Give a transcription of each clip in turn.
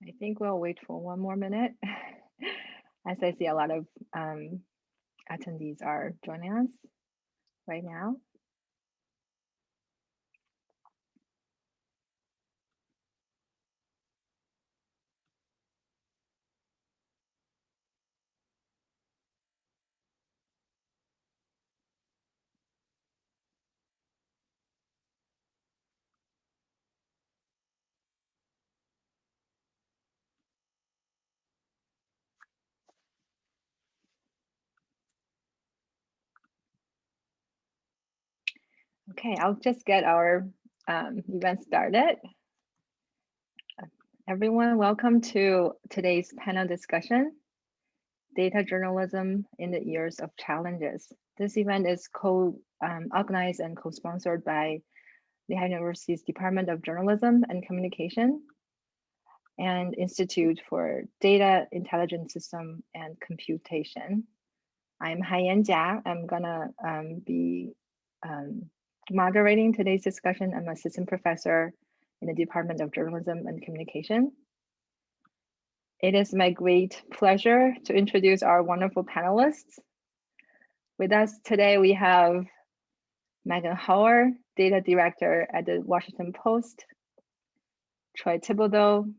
I think we'll wait for one more minute as I see a lot of attendees are joining us right now. Okay, I'll just get our event started. Everyone, welcome to today's panel discussion, Data Journalism in the Years of Challenges. This event is co-organized and co-sponsored by Lehigh University's Department of Journalism and Communication and Institute for Data, Intelligent System, and Computation. I'm Haiyan Jia. I'm gonna be moderating today's discussion. I'm an assistant professor in the Department of Journalism and Communication. It is my great pleasure to introduce our wonderful panelists. With us today, we have Meghan, Data Director at the Washington Post, Troy Thibodeaux,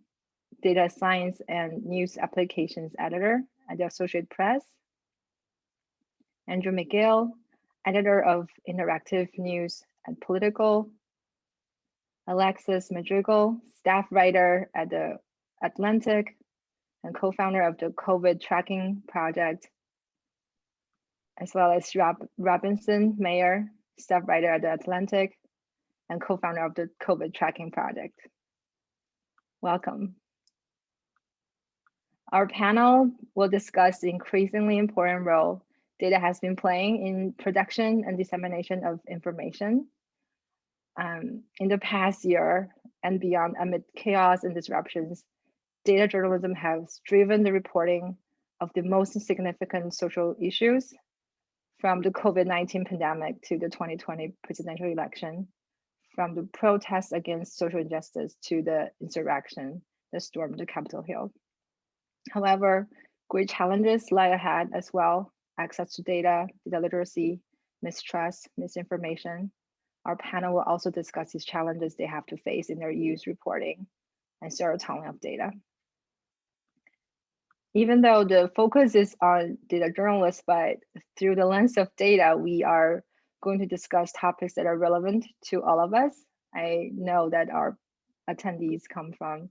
Data Science and News Applications Editor at the Associated Press, Andrew McGill, Editor of Interactive News at Politico, Alexis Madrigal, Staff Writer at the Atlantic, and co-founder of the COVID Tracking Project, as well as Robinson Meyer, Staff Writer at the Atlantic, and co-founder of the COVID Tracking Project. Welcome. Our panel will discuss the increasingly important role data has been playing in production and dissemination of information. In the past year and beyond, amid chaos and disruptions, data journalism has driven the reporting of the most significant social issues, from the COVID-19 pandemic to the 2020 presidential election, from the protests against social injustice to the insurrection that stormed the Capitol Hill. However, great challenges lie ahead as well: access to data, data literacy, mistrust, misinformation. Our panel will also discuss these challenges they have to face in their use, reporting, and storytelling of data. Even though the focus is on data journalists, but through the lens of data, we are going to discuss topics that are relevant to all of us. I know that our attendees come from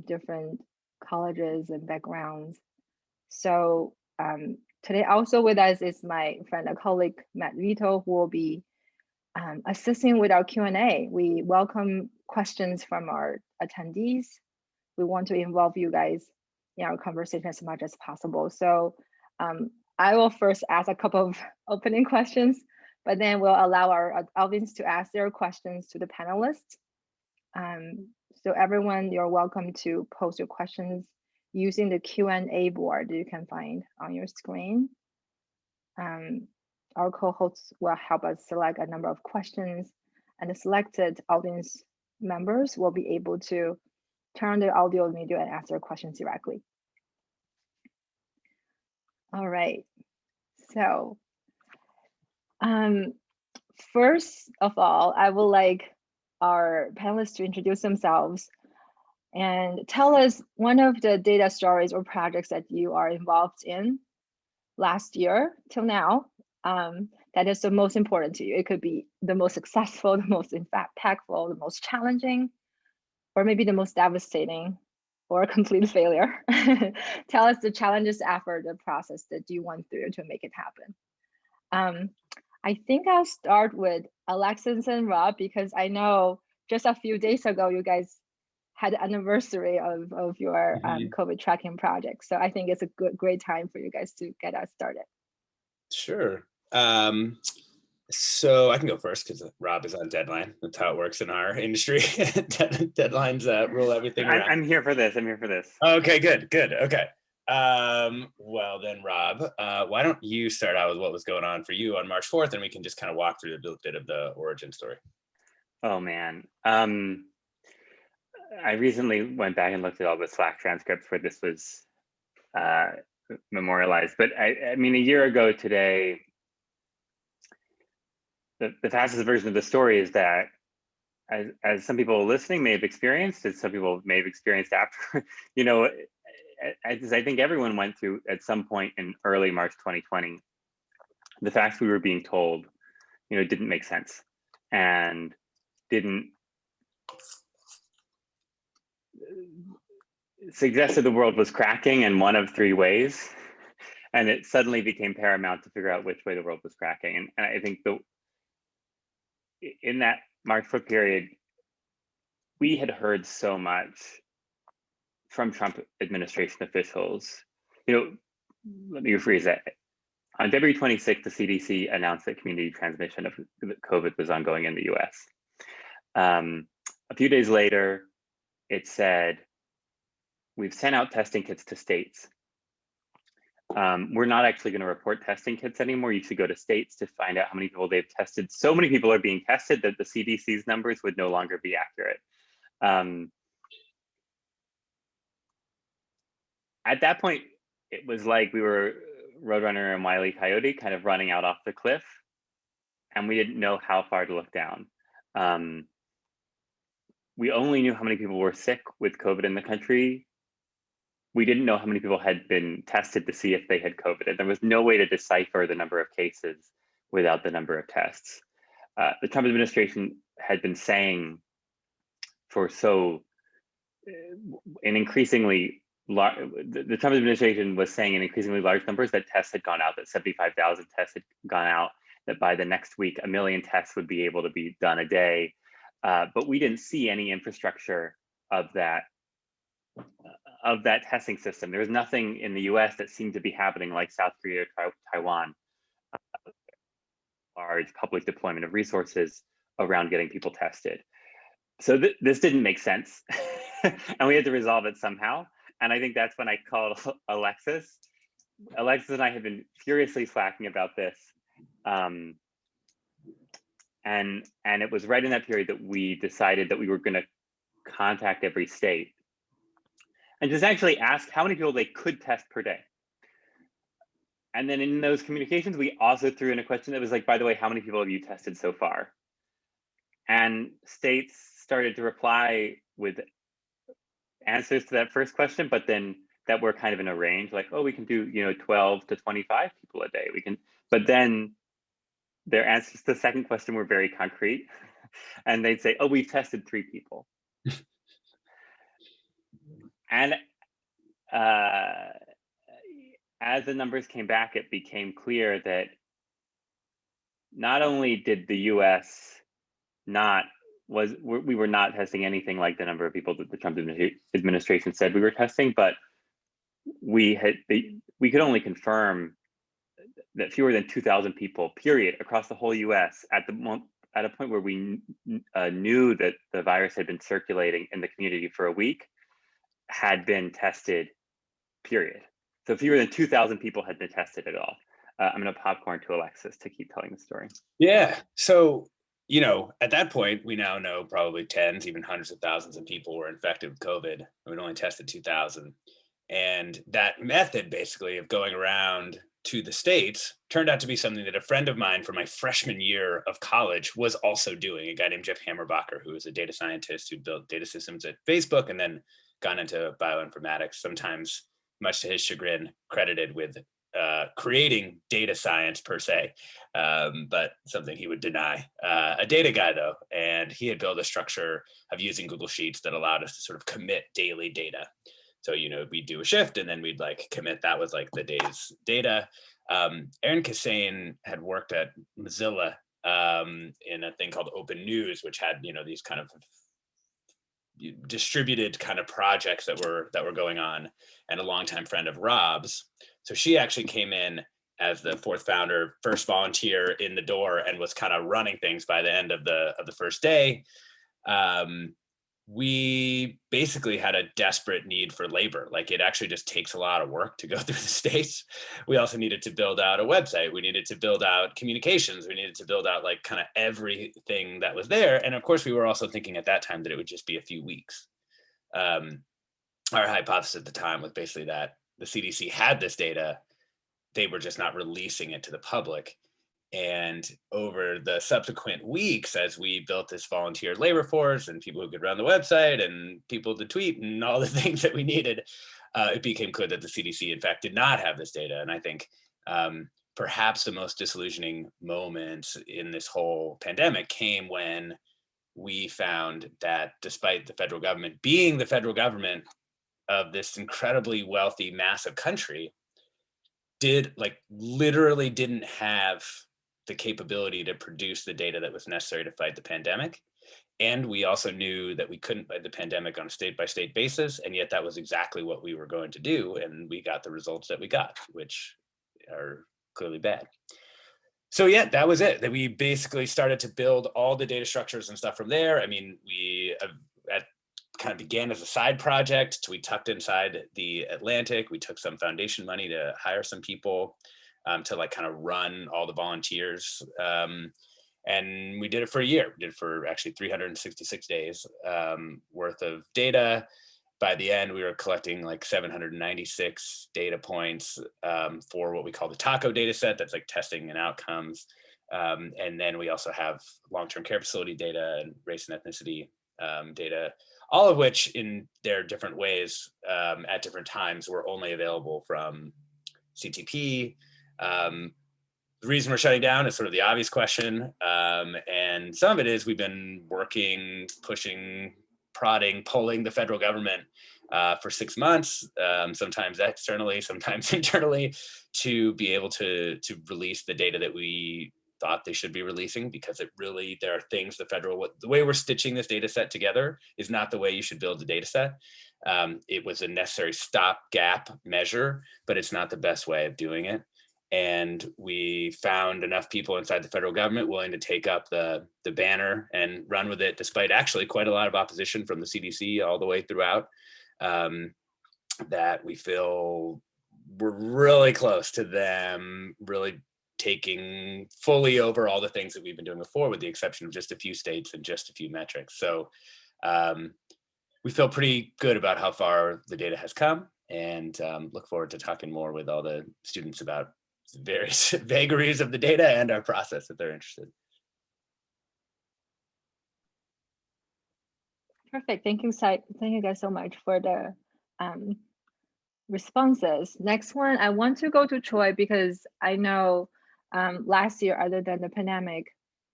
different colleges and backgrounds. So today also with us is my friend and colleague, Madrigal, who will be assisting with our Q&A. We welcome questions from our attendees. We want to involve you guys in our conversation as much as possible. So I will first ask a couple of opening questions, but then we'll allow our audience to ask their questions to the panelists. So everyone, you're welcome to post your questions using the Q&A board that you can find on your screen. Our co-hosts will help us select a number of questions, and the selected audience members will be able to turn the audio and video and ask their questions directly. All right, so first of all, I would like our panelists to introduce themselves and tell us one of the data stories or projects that you are involved in last year till now that is the most important to you. It could be the most successful, the most impactful, the most challenging, or maybe the most devastating, or a complete failure. Tell us the challenges, effort, the process that you went through to make it happen. I think I'll start with Alexis and Rob, because I know just a few days ago, you guys had the anniversary of your COVID tracking project. So I think it's a great time for you guys to get us started. Sure. So I can go first because Rob is on deadline. That's how it works in our industry. Deadlines rule everything around. I'm here for this. I'm here for this. Okay, good. Okay. Well then, Rob, why don't you start out with what was going on for you on March 4th, and we can just kind of walk through a bit of the origin story. Oh man. I recently went back and looked at all the Slack transcripts where this was memorialized. But I mean, a year ago today, the fastest version of the story is that, as some people listening may have experienced, as some people may have experienced after, you know, as I think everyone went through at some point in early March 2020, the facts we were being told, you know, didn't make sense and didn't suggested the world was cracking in one of three ways. And it suddenly became paramount to figure out which way the world was cracking. And I think in that March 4th period, we had heard so much from Trump administration officials. You know, let me rephrase that. On February 26th, the CDC announced that community transmission of COVID was ongoing in the US. A few days later, it said, we've sent out testing kits to states. We're not actually going to report testing kits anymore. You should go to states to find out how many people they've tested. So many people are being tested that the CDC's numbers would no longer be accurate. At that point, it was like we were Roadrunner and Wile E. Coyote kind of running out off the cliff, and we didn't know how far to look down. We only knew how many people were sick with COVID in the country. We didn't know how many people had been tested to see if they had COVID. And there was no way to decipher the number of cases without the number of tests. The Trump administration had been saying for in increasingly large, the Trump administration was saying in increasingly large numbers that tests had gone out, that 75,000 tests had gone out, that by the next week, 1 million tests would be able to be done a day. But we didn't see any infrastructure of that testing system. There was nothing in the US that seemed to be happening like South Korea or Taiwan. Large public deployment of resources around getting people tested. So this didn't make sense. And we had to resolve it somehow. And I think that's when I called Alexis. Alexis and I have been furiously slacking about this. And it was right in that period that we decided that we were going to contact every state and just actually ask how many people they could test per day. And then in those communications, we also threw in a question that was like, by the way, how many people have you tested so far? And states started to reply with answers to that first question, but then that were kind of in a range, like, oh, we can do, 12 to 25 people a day. We can, but then their answers to the second question were very concrete. And they'd say, oh, we've tested 3 people. And as the numbers came back, it became clear that not only did the US we were not testing anything like the number of people that the Trump administration said we were testing, but we could only confirm that fewer than 2,000 people, period, across the whole US at a point where we knew that the virus had been circulating in the community for a week, had been tested, period. So fewer than 2,000 people had been tested at all. I'm going to popcorn to Alexis to keep telling the story. Yeah. So, at that point, we now know probably tens, even hundreds of thousands of people were infected with COVID. We'd only tested 2,000. And that method basically of going around to the states turned out to be something that a friend of mine from my freshman year of college was also doing, a guy named Jeff Hammerbacher, who was a data scientist who built data systems at Facebook and then gone into bioinformatics, sometimes much to his chagrin, credited with creating data science per se, but something he would deny. A data guy though, and he had built a structure of using Google Sheets that allowed us to sort of commit daily data. So, we'd do a shift and then we'd commit, that was like the day's data. Aaron Kassane had worked at Mozilla in a thing called Open News, which had, these kind of distributed kind of projects that were going on, and a longtime friend of Rob's. So she actually came in as the 4th founder, first volunteer in the door, and was kind of running things by the end of the first day. We basically had a desperate need for labor. It actually just takes a lot of work to go through the states. We also needed to build out a website. We needed to build out communications. We needed to build out kind of everything that was there. And of course, we were also thinking at that time that it would just be a few weeks. our hypothesis at the time was basically that the CDC had this data, they were just not releasing it to the public. And over the subsequent weeks, as we built this volunteer labor force and people who could run the website and people to tweet and all the things that we needed, it became clear that the CDC, in fact, did not have this data. And I think perhaps the most disillusioning moment in this whole pandemic came when we found that despite the federal government being the federal government of this incredibly wealthy, massive country, literally didn't have the capability to produce the data that was necessary to fight the pandemic. And we also knew that we couldn't fight the pandemic on a state-by-state basis, and yet that was exactly what we were going to do, and we got the results that we got, which are clearly bad. So yeah, that was it. That we basically started to build all the data structures and stuff from there. I mean, we kind of began as a side project. We tucked inside the Atlantic. We took some foundation money to hire some people to kind of run all the volunteers. And we did it for a year. We did it for actually 366 days worth of data. By the end, we were collecting 796 data points for what we call the TACO data set. That's testing and outcomes. And then we also have long-term care facility data and race and ethnicity data, all of which in their different ways at different times were only available from CTP. The reason we're shutting down is sort of the obvious question. And some of it is we've been working, pushing, prodding, pulling the federal government for 6 months, sometimes externally, sometimes internally, to be able to release the data that we thought they should be releasing, because there are things the way we're stitching this data set together is not the way you should build a data set. It was a necessary stopgap measure, but it's not the best way of doing it. And we found enough people inside the federal government willing to take up the banner and run with it, despite actually quite a lot of opposition from the CDC all the way throughout, that we feel we're really close to them really taking fully over all the things that we've been doing before, with the exception of just a few states and just a few metrics. So we feel pretty good about how far the data has come, and look forward to talking more with all the students about various vagaries of the data and our process if they're interested. Perfect. Thank you guys so much for the responses. Next one, I want to go to Troy, because I know last year, other than the pandemic,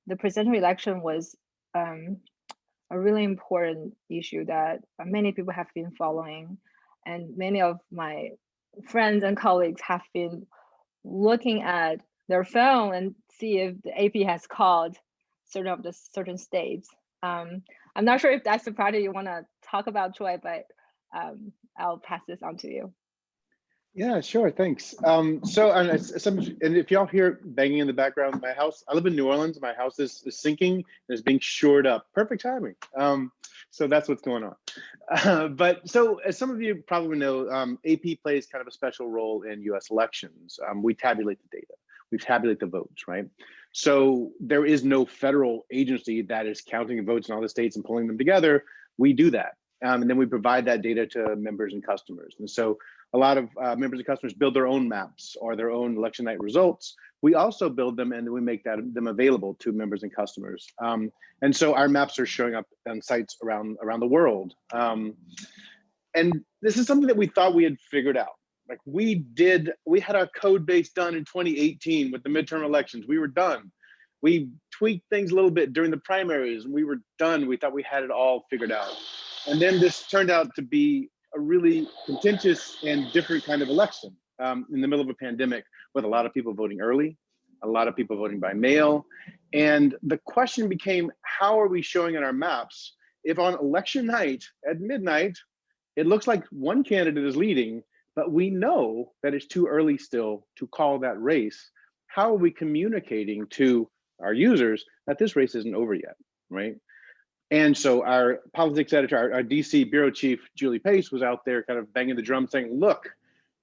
the presidential election was a really important issue that many people have been following, and many of my friends and colleagues have been looking at their phone and see if the AP has called certain states. I'm not sure if that's the project you want to talk about, Troy, but I'll pass this on to you. Yeah, sure, thanks. And if y'all hear banging in the background, my house, I live in New Orleans, my house is sinking and is being shored up. Perfect timing. So that's what's going on. But so as some of you probably know, AP plays kind of a special role in US elections. We tabulate the data, we tabulate the votes, right? So there is no federal agency that is counting votes in all the states and pulling them together. We do that. And then we provide that data to members and customers. And so a lot of members and customers build their own maps or their own election night results. We also build them and then we make them available to members and customers. And so our maps are showing up on sites around the world. And this is something that we thought we had figured out. Like we had our code base done in 2018 with the midterm elections. We were done. We tweaked things a little bit during the primaries and we were done. We thought we had it all figured out. And then this turned out to be a really contentious and different kind of election in the middle of a pandemic, with a lot of people voting early, a lot of people voting by mail. And the question became, how are we showing in our maps if on election night at midnight, it looks like one candidate is leading, but we know that it's too early still to call that race? How are we communicating to our users that this race isn't over yet, right? And so our politics editor, our DC bureau chief, Julie Pace, was out there kind of banging the drum saying, look,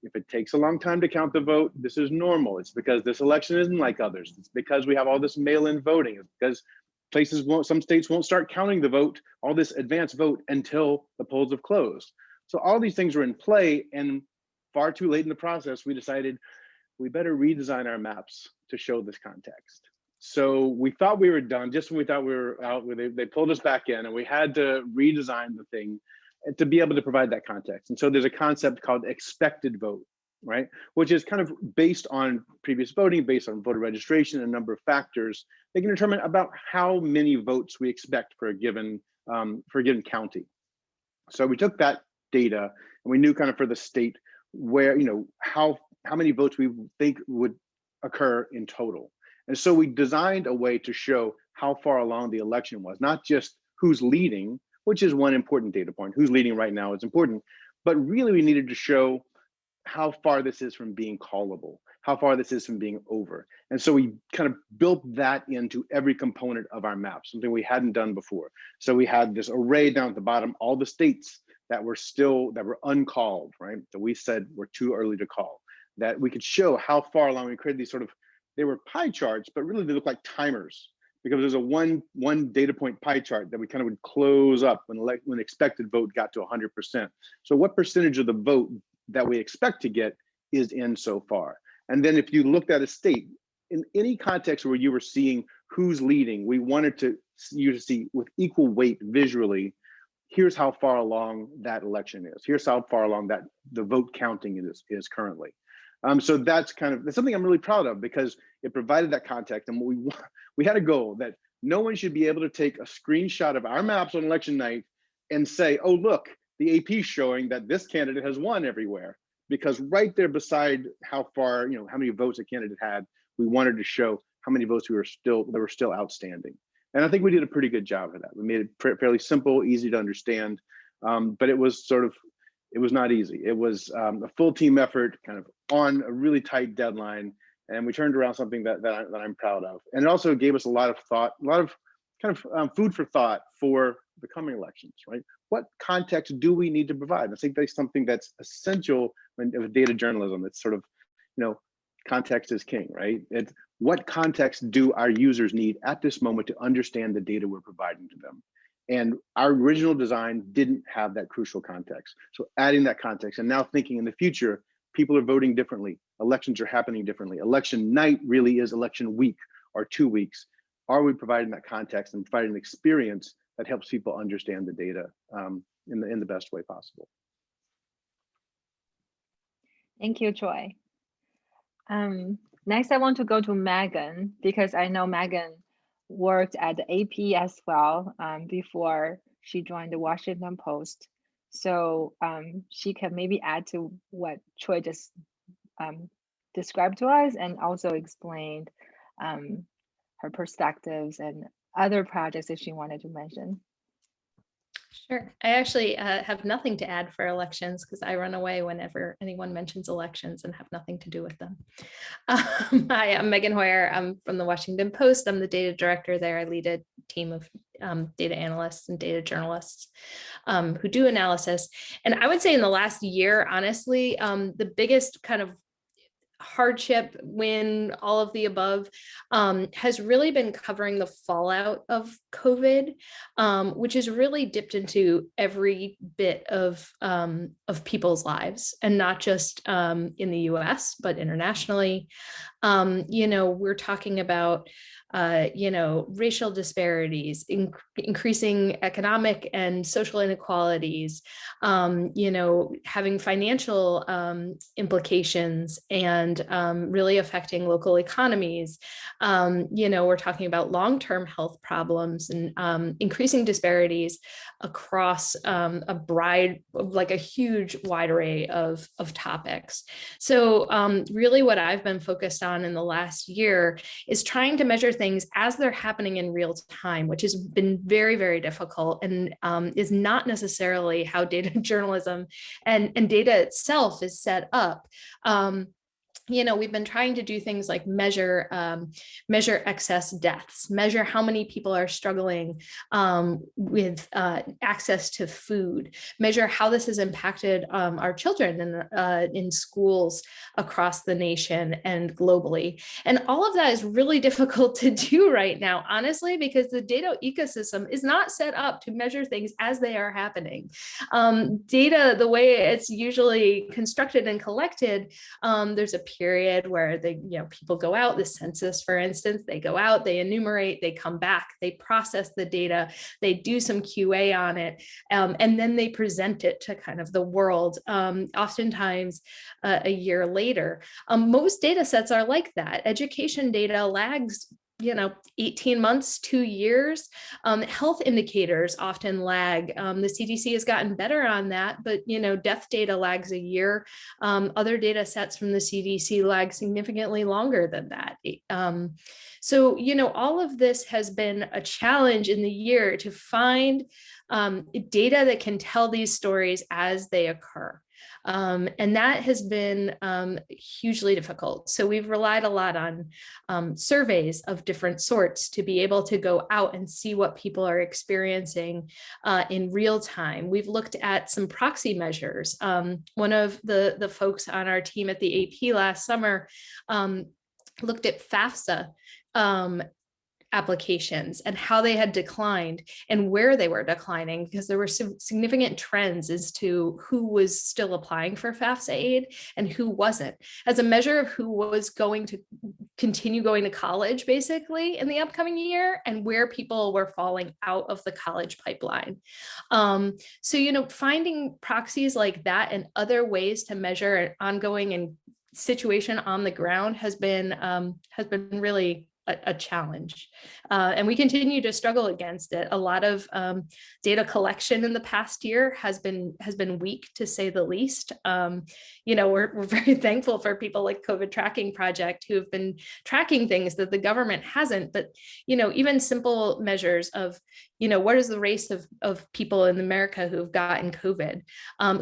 if it takes a long time to count the vote, this is normal. It's because this election isn't like others. It's because we have all this mail-in voting. It's because some states won't start counting the vote, all this advanced vote, until the polls have closed. So all these things were in play, and far too late in the process, we decided we better redesign our maps to show this context. So we thought we were done. Just when we thought we were out, they pulled us back in, and we had to redesign the thing to be able to provide that context. And so there's a concept called expected vote, right? Which is kind of based on previous voting, based on voter registration, and a number of factors. They can determine about how many votes we expect for a given county. So we took that data, and we knew kind of for the state where, how many votes we think would occur in total. And so we designed a way to show how far along the election was, not just who's leading, which is one important data point. Who's leading right now is important, but really we needed to show how far this is from being callable, how far this is from being over. And so we kind of built that into every component of our map, something we hadn't done before. So we had this array down at the bottom, all the states that were uncalled, right? That we said were too early to call, that we could show how far along. We created these they were pie charts, but really they look like timers, because there's a one data point pie chart that we kind of would close up when expected vote got to 100%. So what percentage of the vote that we expect to get is in so far? And then if you looked at a state, in any context where you were seeing who's leading, we wanted you to see with equal weight visually, here's how far along that election is. Here's how far along that the vote counting is currently. So that's something I'm really proud of, because it provided that context. And we had a goal that no one should be able to take a screenshot of our maps on election night and say, oh, look, the AP is showing that this candidate has won everywhere. Because right there beside how far, how many votes a candidate had, we wanted to show how many votes that were still outstanding. And I think we did a pretty good job of that. We made it fairly simple, easy to understand, but it was not easy. It was a full team effort, kind of on a really tight deadline, and we turned around something that I'm proud of. And it also gave us a lot of thought, a lot of kind of food for thought for the coming elections, right? What context do we need to provide? I think that's something that's essential in data journalism. It's sort of, context is king, right? It's what context do our users need at this moment to understand the data we're providing to them? And our original design didn't have that crucial context. So adding that context, and now thinking in the future, people are voting differently. Elections are happening differently. Election night really is election week or 2 weeks. Are we providing that context and providing an experience that helps people understand the data in the best way possible? Thank you, Troy. Next, I want to go to Meghan, because I know Meghan worked at the AP as well before she joined the Washington Post. So she can maybe add to what Troy just described to us, and also explained her perspectives and other projects that she wanted to mention. Sure. I actually have nothing to add for elections, because I run away whenever anyone mentions elections and have nothing to do with them. Hi, I'm Meghan Hoyer. I'm from the Washington Post. I'm the data director there. I lead a team of data analysts and data journalists who do analysis. And I would say in the last year, honestly, the biggest kind of hardship, win, all of the above, has really been covering the fallout of COVID, which has really dipped into every bit of people's lives, and not just in the US, but internationally. We're talking about racial disparities, increasing economic and social inequalities, having financial implications, and really affecting local economies. We're talking about long-term health problems and increasing disparities across a huge wide array of topics. So really what I've been focused on in the last year is trying to measure things as they're happening in real time, which has been very, very difficult, and is not necessarily how data journalism and data itself is set up. we've been trying to do things like measure excess deaths, measure how many people are struggling with access to food, measure how this has impacted our children in schools across the nation and globally. And all of that is really difficult to do right now, honestly, because the data ecosystem is not set up to measure things as they are happening. Data, the way it's usually constructed and collected, there's a period where people go out, the census, for instance, they go out, they enumerate, they come back, they process the data, they do some QA on it, and then they present it to kind of the world, oftentimes a year later. Most data sets are like that. Education data lags 18 months, 2 years. Health indicators often lag. The CDC has gotten better on that, but death data lags a year. Other data sets from the CDC lag significantly longer than that. So all of this has been a challenge in the year to find data that can tell these stories as they occur. And that has been hugely difficult. So we've relied a lot on surveys of different sorts to be able to go out and see what people are experiencing in real time. We've looked at some proxy measures. One of the folks on our team at the AP last summer looked at FAFSA applications and how they had declined and where they were declining, because there were some significant trends as to who was still applying for FAFSA aid and who wasn't, as a measure of who was going to continue going to college basically in the upcoming year and where people were falling out of the college pipeline. So, finding proxies like that and other ways to measure an ongoing and situation on the ground has been really a challenge, and we continue to struggle against it. A lot of data collection in the past year has been weak, to say the least. We're very thankful for people like COVID Tracking Project who have been tracking things that the government hasn't. But even simple measures of what is the race of people in America who have gotten COVID,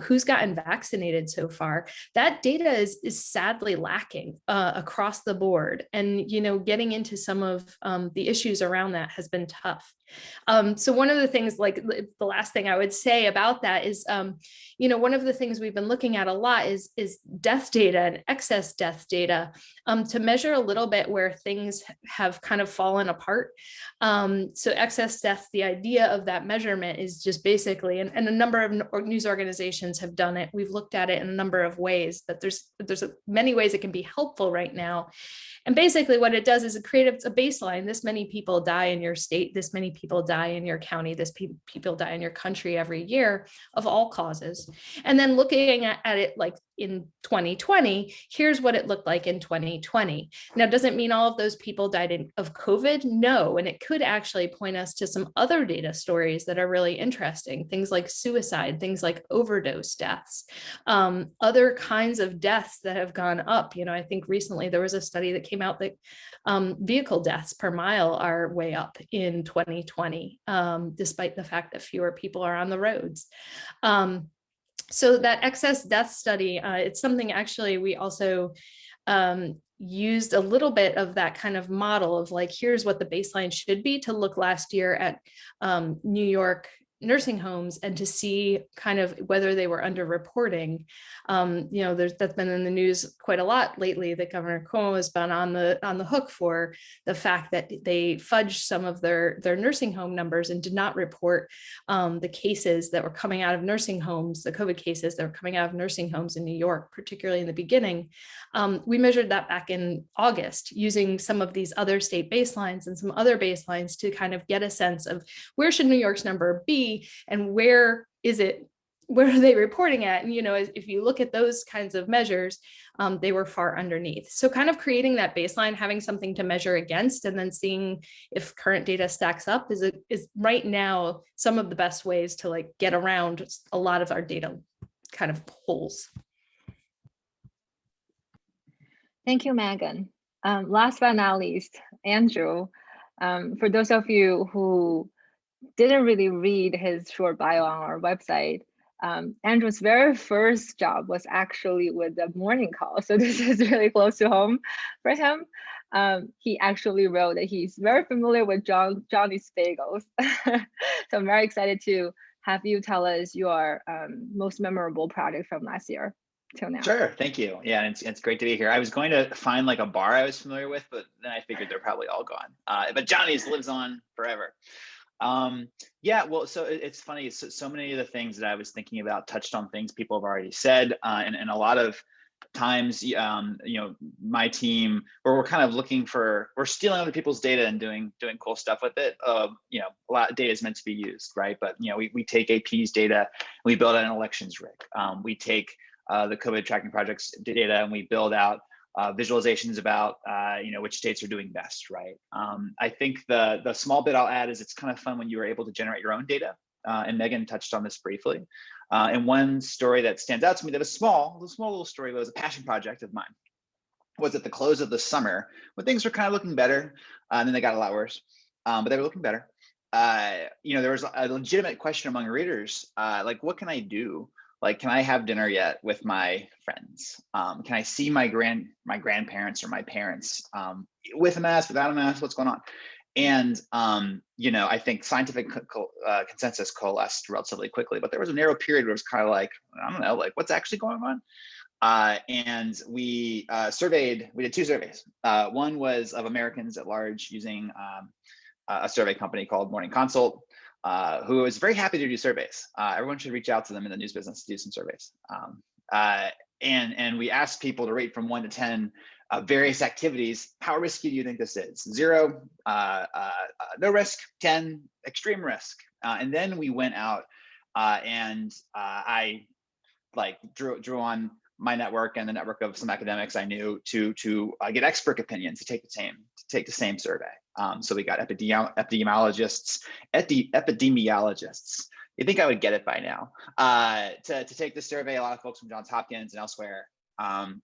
who's gotten vaccinated so far. That data is sadly lacking across the board, and getting into some of the issues around that has been tough. So one of the things, like the last thing I would say about that is, one of the things we've been looking at a lot is death data and excess death data, to measure a little bit where things have kind of fallen apart. So excess deaths, the idea of that measurement is just basically, and a number of news organizations have done it. We've looked at it in a number of ways, but there's many ways it can be helpful right now. And basically what it does is it creates a baseline. This many people die in your state, this many people die in your county, this people die in your country every year of all causes. And then looking at it like in 2020, here's what it looked like in 2020. Now, does it mean all of those people died of COVID? No, and it could actually point us to some other data stories that are really interesting, things like suicide, things like overdose deaths, other kinds of deaths that have gone up. I think recently there was a study that came out that vehicle deaths per mile are way up in 2020, despite the fact that fewer people are on the roads. So that excess death study, it's something actually we also used a little bit of that kind of model of like, here's what the baseline should be, to look last year at New York nursing homes and to see kind of whether they were underreporting. That's been in the news quite a lot lately, that Governor Cuomo has been on the hook for the fact that they fudged some of their nursing home numbers and did not report the cases that were coming out of nursing homes, the COVID cases that were coming out of nursing homes in New York, particularly in the beginning. We measured that back in August using some of these other state baselines and some other baselines to kind of get a sense of where should New York's number be and where are they reporting at? And, if you look at those kinds of measures, they were far underneath. So kind of creating that baseline, having something to measure against, and then seeing if current data stacks up is right now some of the best ways to like get around a lot of our data kind of holes. Thank you, Megan. Last but not least, Andrew, for those of you who didn't really read his short bio on our website, Andrew's very first job was actually with the morning call. So this is really close to home for him. He actually wrote that he's very familiar with Johnny's Bagels. So I'm very excited to have you tell us your most memorable project from last year till now. Sure, thank you. Yeah, and it's great to be here. I was going to find like a bar I was familiar with, but then I figured they're probably all gone. But Johnny's lives on forever. Yeah, well, so it's funny. So many of the things that I was thinking about touched on things people have already said, and a lot of times, you know, my team, where we're kind of we're stealing other people's data and doing cool stuff with it. You know, a lot of data is meant to be used, right? But you know, we take AP's data, we build out an elections rig. We take the COVID tracking project's data, and we build out visualizations about you know, which states are doing best, right? I think the small bit I'll add is it's kind of fun when you were able to generate your own data, and Meghan touched on this briefly. And one story that stands out to me that was a small little story, but it was a passion project of mine, was at the close of the summer when things were kind of looking better, and then they got a lot worse, but they were looking better. You know, there was a legitimate question among readers, like, what can I do? Like, can I have dinner yet with my friends? Can I see my grandparents or my parents with a mask, without a mask? What's going on? And you know, I think scientific consensus coalesced relatively quickly, but there was a narrow period where it was kind of like, I don't know, like, what's actually going on? And we did 2 surveys. One was of Americans at large using a survey company called Morning Consult, who was very happy to do surveys. Everyone should reach out to them in the news business to do some surveys. And we asked people to rate from 1 to 10 various activities. How risky do you think this is? 0, no risk. 10, extreme risk. And then we went out and I like drew on my network and the network of some academics I knew to get expert opinions to take the same survey. So we got epidemiologists. You think I would get it by now, to take the survey. A lot of folks from Johns Hopkins and elsewhere. And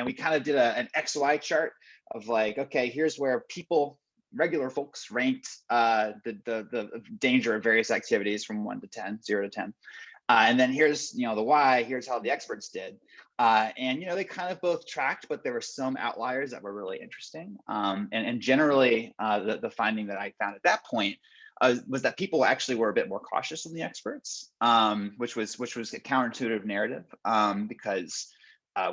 we kind of did an XY chart of like, okay, here's where people, regular folks, ranked the danger of various activities from 1 to 10, 0 to 10. And then here's, you know, the Y, here's how the experts did. And, you know, they kind of both tracked, but there were some outliers that were really interesting. And generally, the finding that I found at that point was that people actually were a bit more cautious than the experts, which was a counterintuitive narrative, because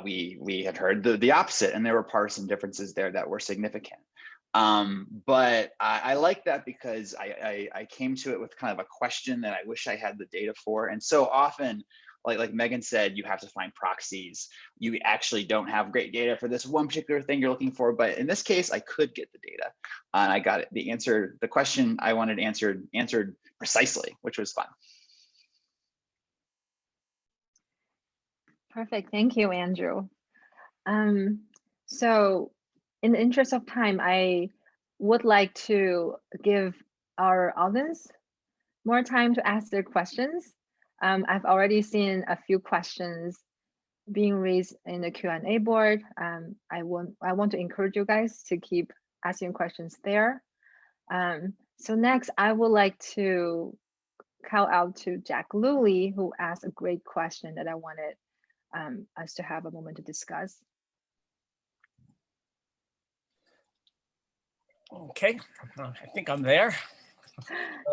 we had heard the opposite, and there were partisan differences there that were significant. But I like that because I came to it with kind of a question that I wish I had the data for. And so often, like Meghan said, you have to find proxies. You actually don't have great data for this one particular thing you're looking for. But in this case, I could get the data, and I got the question I wanted answered precisely, which was fun. Perfect. Thank you, Andrew. So in the interest of time, I would like to give our audience more time to ask their questions. I've already seen a few questions being raised in the Q&A board. I want to encourage you guys to keep asking questions there. So next, I would like to call out to Jack Lully, who asked a great question that I wanted us to have a moment to discuss. Okay, I think I'm there.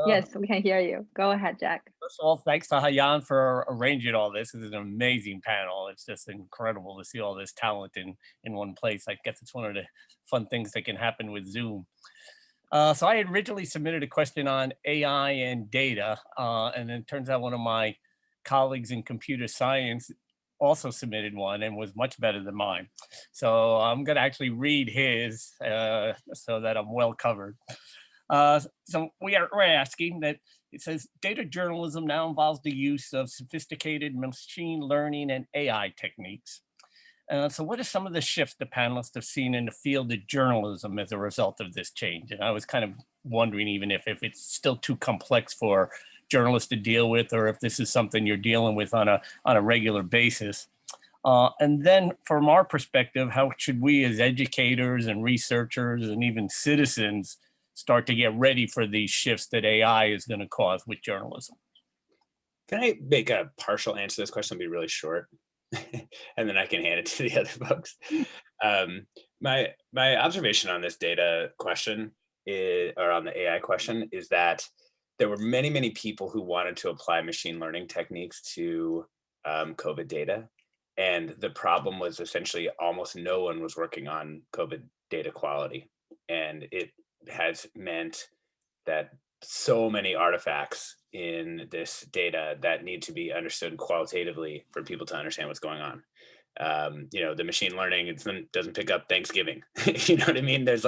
Yes, we can hear you. Go ahead, Jack. First of all, thanks to Haiyan for arranging all this. It's an amazing panel. It's just incredible to see all this talent in one place. I guess it's one of the fun things that can happen with Zoom. So I had originally submitted a question on AI and data, and then it turns out one of my colleagues in computer science also submitted one and was much better than mine. So I'm going to actually read his so that I'm well covered. So we're asking that, it says, data journalism now involves the use of sophisticated machine learning and AI techniques. So what are some of the shifts the panelists have seen in the field of journalism as a result of this change? And I was kind of wondering even if it's still too complex for journalists to deal with, or if this is something you're dealing with on a regular basis. And then from our perspective, how should we as educators and researchers and even citizens start to get ready for these shifts that AI is going to cause with journalism? Can I make a partial answer to this question? It'll be really short, and then I can hand it to the other folks. My observation on this data question or on the AI question is that there were many people who wanted to apply machine learning techniques to COVID data. And the problem was essentially almost no one was working on COVID data quality. And it has meant that so many artifacts in this data that need to be understood qualitatively for people to understand what's going on. The machine learning doesn't pick up Thanksgiving. You know what I mean? There's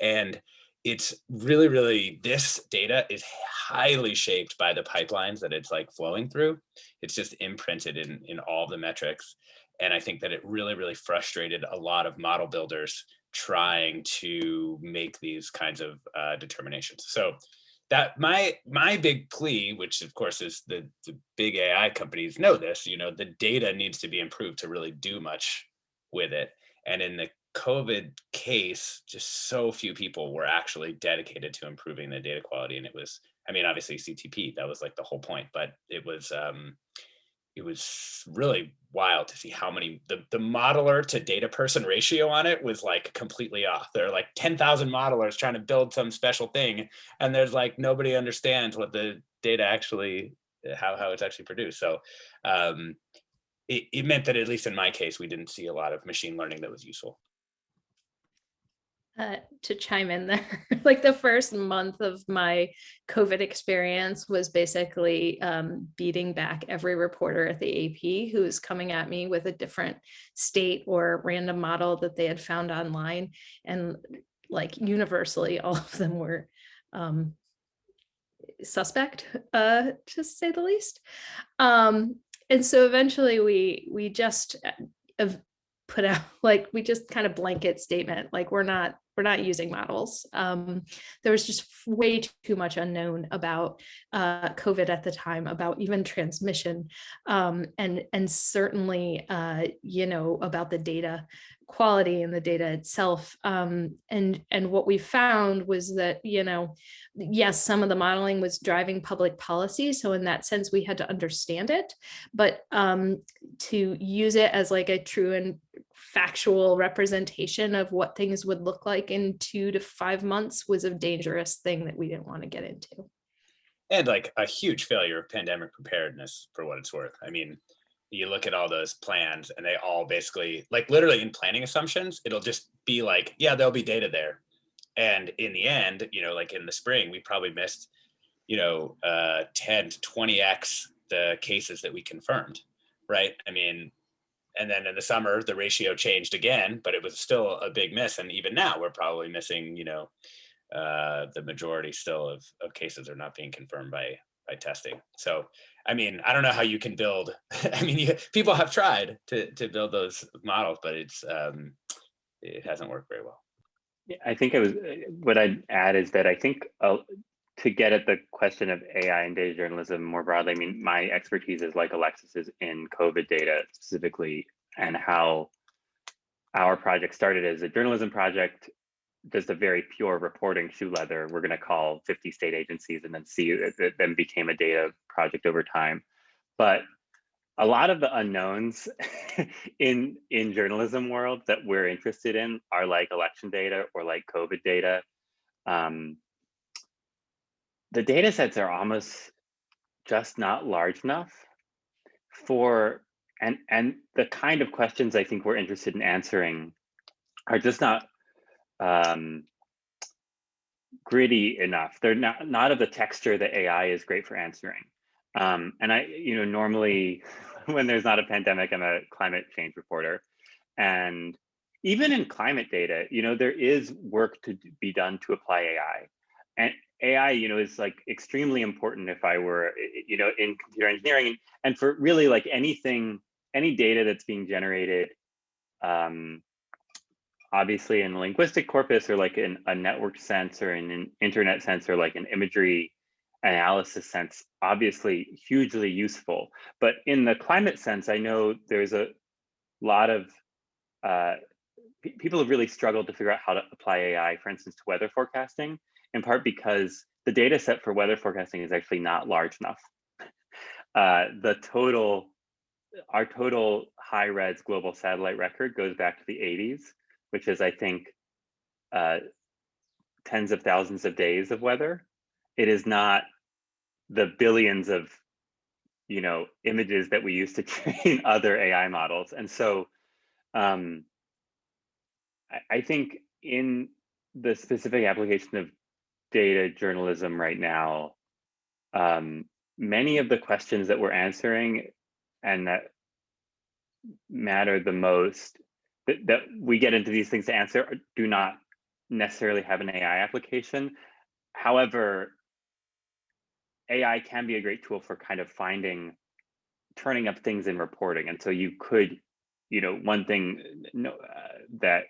and it's really, this data is highly shaped by the pipelines that it's flowing through. It's just imprinted in all the metrics. And I think that it really frustrated a lot of model builders trying to make these kinds of determinations. So that my big plea, which of course is the big AI companies know this, the data needs to be improved to really do much with it. And in the COVID case, just so few people were actually dedicated to improving the data quality. And it was, obviously CTP, that was the whole point, but it was really wild to see how many, the modeler to data person ratio on it was completely off. There are 10,000 modelers trying to build some special thing, and there's nobody understands what the data actually, how it's actually produced. So it meant that, at least in my case, we didn't see a lot of machine learning that was useful. To chime in there, the first month of my COVID experience was basically beating back every reporter at the AP who was coming at me with a different state or random model that they had found online. And universally, all of them were suspect, to say the least. And so eventually we just put out we just kind of blanket statement, we're not using models. There was just way too much unknown about COVID at the time, about even transmission, and certainly about the data quality and the data itself. And what we found was that, yes, some of the modeling was driving public policy. So in that sense, we had to understand it, but to use it as a true and factual representation of what things would look like in 2 to 5 months was a dangerous thing that we didn't want to get into. And a huge failure of pandemic preparedness, for what it's worth. You look at all those plans and they all basically, literally in planning assumptions, it'll just be yeah, there'll be data there. And in the end, in the spring, we probably missed, 10 to 20x the cases that we confirmed, right? And then in the summer, the ratio changed again, but it was still a big miss. And even now, we're probably missing, the majority still of cases are not being confirmed by testing. So, I don't know how you can build. People have tried to build those models, but it hasn't worked very well. I think what I'd add is that I think to get at the question of AI and data journalism more broadly, my expertise is Alexis is in COVID data specifically, and how our project started as a journalism project, just a very pure reporting shoe leather. We're going to call 50 state agencies and then see it then became a data project over time. But a lot of the unknowns in journalism world that we're interested in are election data or COVID data. The data sets are almost just not large enough for, and the kind of questions I think we're interested in answering are just not gritty enough. They're not of the texture that AI is great for answering. And I, normally when there's not a pandemic, I'm a climate change reporter. And even in climate data, there is work to be done to apply AI. And AI, is extremely important if I were, in computer engineering, and for really anything, any data that's being generated, obviously in a linguistic corpus or in a network sense or in an internet sense or an imagery analysis sense, obviously hugely useful. But in the climate sense, I know there's a lot of people have really struggled to figure out how to apply AI, for instance, to weather forecasting, in part because the data set for weather forecasting is actually not large enough. our total high-res global satellite record goes back to the 80s, which is, I think, tens of thousands of days of weather. It is not the billions of, images that we use to train other AI models. And so I think in the specific application of data journalism right now, many of the questions that we're answering and that matter the most, that we get into these things to answer, do not necessarily have an AI application. However, AI can be a great tool for kind of turning up things in reporting. And so you could, one thing that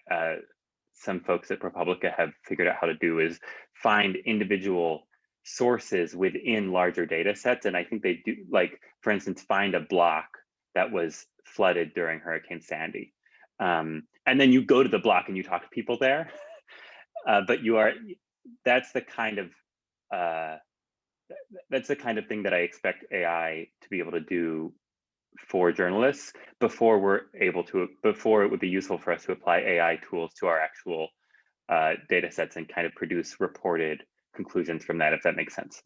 some folks at ProPublica have figured out how to do is find individual sources within larger data sets. And I think they do, like, for instance, find a block that was flooded during Hurricane Sandy. And then you go to the block and you talk to people there. But that's the kind of thing that I expect AI to be able to do for journalists before it would be useful for us to apply AI tools to our actual data sets and kind of produce reported conclusions from that, if that makes sense.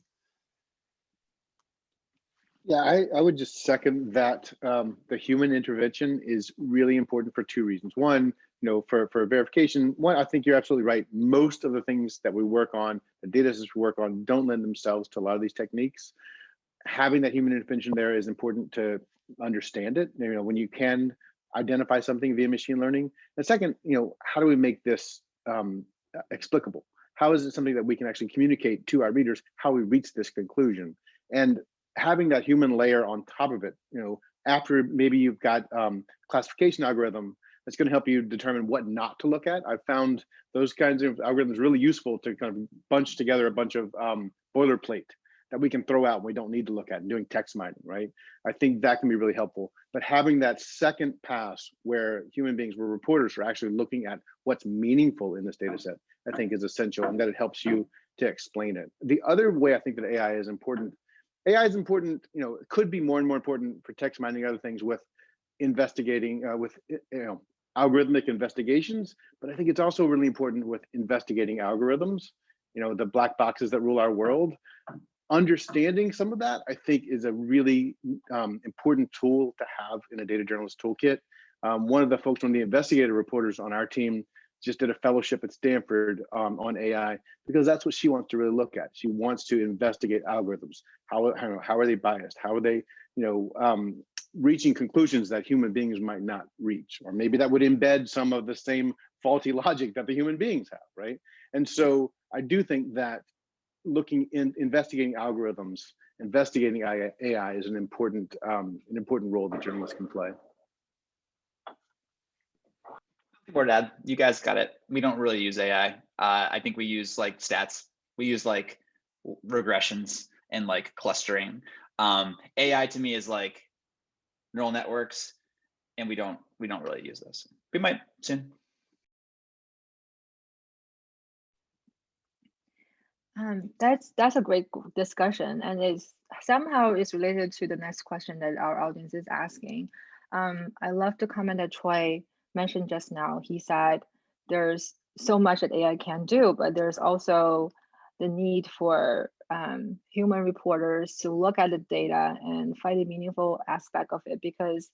Yeah, I would just second that. The human intervention is really important for two reasons. One, for verification. One, I think you're absolutely right. Most of the things that we work on, the data sets we work on, don't lend themselves to a lot of these techniques. Having that human intervention there is important to understand it. When you can identify something via machine learning. And second, how do we make this explicable? How is it something that we can actually communicate to our readers how we reach this conclusion? And having that human layer on top of it, after maybe you've got classification algorithm that's going to help you determine what not to look at. I've found those kinds of algorithms really useful to kind of bunch together a bunch of boilerplate that we can throw out and we don't need to look at, and doing text mining, right? I think that can be really helpful. But having that second pass where human beings, where reporters are actually looking at what's meaningful in this data set, I think is essential, and that it helps you to explain it. The other way I think that AI is important, it could be more and more important for text mining and other things with investigating, algorithmic investigations, but I think it's also really important with investigating algorithms, the black boxes that rule our world. Understanding some of that, I think, is a really important tool to have in a data journalist toolkit. One of the investigative reporters on our team just did a fellowship at Stanford on AI, because that's what she wants to really look at. She wants to investigate algorithms. How are they biased? How are they, reaching conclusions that human beings might not reach? Or maybe that would embed some of the same faulty logic that the human beings have, right? And so I do think that investigating algorithms, investigating AI is an important role that journalists can play. More to add, you guys got it. We don't really use AI. I think we use like stats. We use like regressions and like clustering. AI to me is like neural networks, and we don't really use those. We might soon. That's a great discussion, and it's somehow is related to the next question that our audience is asking. I love the comment that Troy mentioned just now. He said there's so much that AI can do, but there's also the need for human reporters to look at the data and find a meaningful aspect of it, because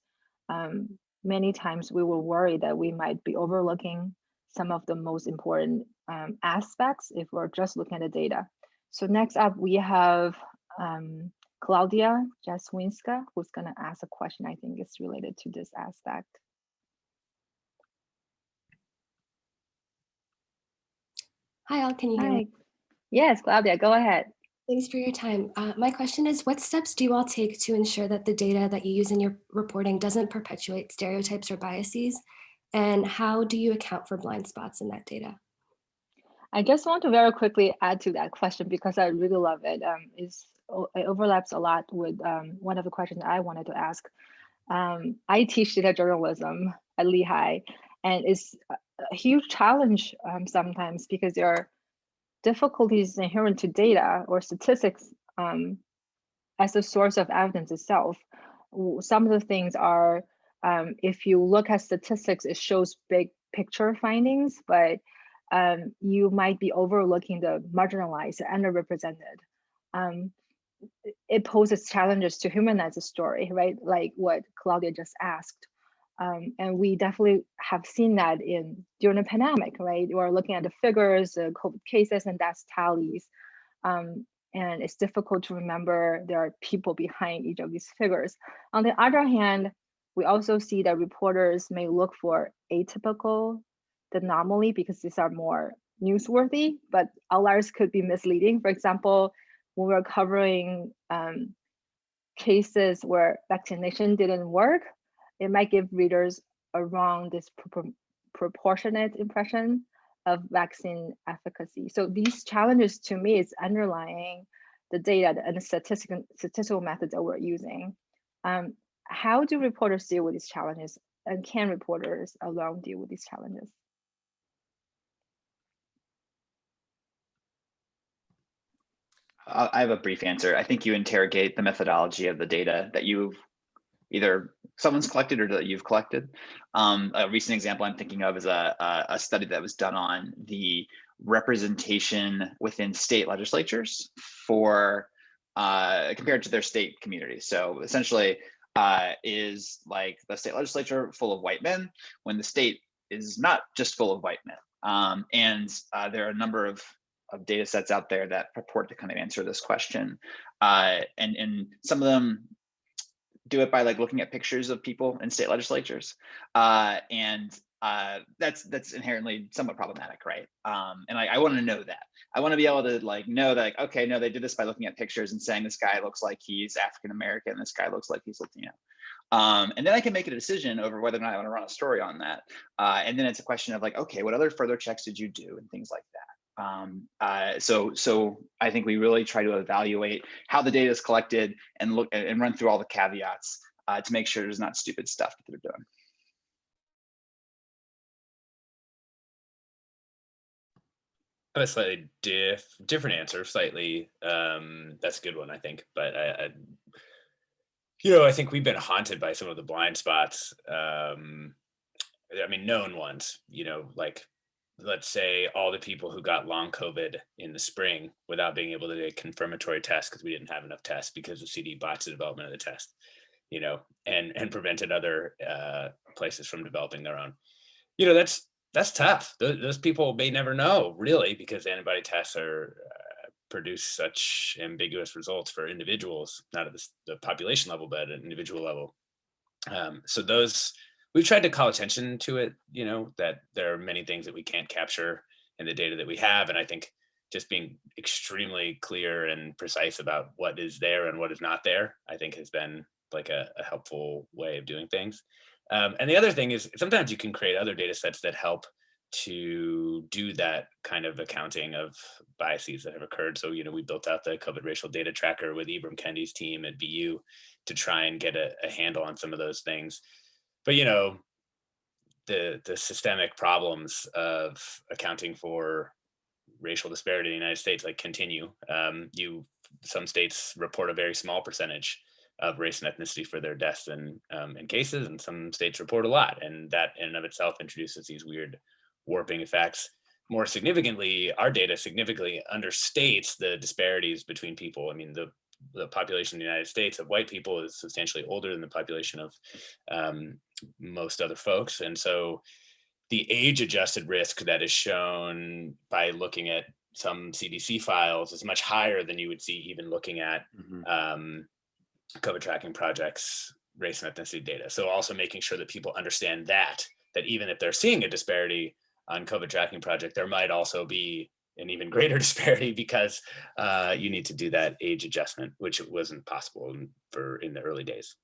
many times we will worry that we might be overlooking some of the most important aspects if we're just looking at the data. So next up, we have Claudia Jaswinska, who's going to ask a question I think is related to this aspect. Hi, all. Can you hear me? Yes, Claudia, go ahead. Thanks for your time. My question is, what steps do you all take to ensure that the data that you use in your reporting doesn't perpetuate stereotypes or biases? And how do you account for blind spots in that data? I just want to very quickly add to that question because I really love it. It overlaps a lot with one of the questions I wanted to ask. I teach data journalism at Lehigh, and it's a huge challenge sometimes because there are difficulties inherent to data or statistics as a source of evidence itself. Some of the things are, if you look at statistics, it shows big picture findings, but you might be overlooking the marginalized and underrepresented. It poses challenges to humanize the story, right? Like what Claudia just asked. And we definitely have seen that during the pandemic, right? We're looking at the figures, the COVID cases and death tallies. And it's difficult to remember there are people behind each of these figures. On the other hand, we also see that reporters may look for atypical anomaly because these are more newsworthy, but outliers could be misleading. For example, when we're covering cases where vaccination didn't work, it might give readers a wrong disproportionate impression of vaccine efficacy. So these challenges to me is underlying the data and the statistical methods that we're using. How do reporters deal with these challenges, and can reporters alone deal with these challenges? I have a brief answer. I think you interrogate the methodology of the data that you've either someone's collected or that you've collected. A recent example I'm thinking of is a study that was done on the representation within state legislatures for compared to their state communities. So essentially, is like the state legislature full of white men when the state is not just full of white men. There are a number of data sets out there that purport to kind of answer this question. And some of them do it by like looking at pictures of people in state legislatures. That's inherently somewhat problematic, right? And I want to know that. I want to be able to like know that, like, okay, no, they did this by looking at pictures and saying this guy looks like he's African-American, this guy looks like he's Latino. And then I can make a decision over whether or not I want to run a story on that. And then it's a question of like, okay, what other further checks did you do and things like that. So I think we really try to evaluate how the data is collected and look and run through all the caveats to make sure there's not stupid stuff that they're doing. I have a slightly different answer, slightly. That's a good one, I think. But I think we've been haunted by some of the blind spots. I mean, known ones. Like, let's say all the people who got long COVID in the spring without being able to get a confirmatory test because we didn't have enough tests because the CD botched the development of the test, and prevented other places from developing their own. That's tough. Those people may never know, really, because antibody tests produce such ambiguous results for individuals, not at the population level, but at an individual level. So we've tried to call attention to it, that there are many things that we can't capture in the data that we have. And I think just being extremely clear and precise about what is there and what is not there, I think has been like a helpful way of doing things. And the other thing is sometimes you can create other data sets that help to do that kind of accounting of biases that have occurred. So, we built out the COVID racial data tracker with Ibram Kendi's team at BU to try and get a handle on some of those things. But, the systemic problems of accounting for racial disparity in the United States continue. Some states report a very small percentage of race and ethnicity for their deaths and cases, and some states report a lot, and that in and of itself introduces these weird warping effects. More significantly, our data significantly understates the disparities between people. I mean, the population in the United States of white people is substantially older than the population of most other folks, and so the age-adjusted risk that is shown by looking at some CDC files is much higher than you would see even looking at COVID tracking projects, race and ethnicity data. So also making sure that people understand that even if they're seeing a disparity on COVID tracking project, there might also be an even greater disparity because you need to do that age adjustment, which wasn't possible in the early days.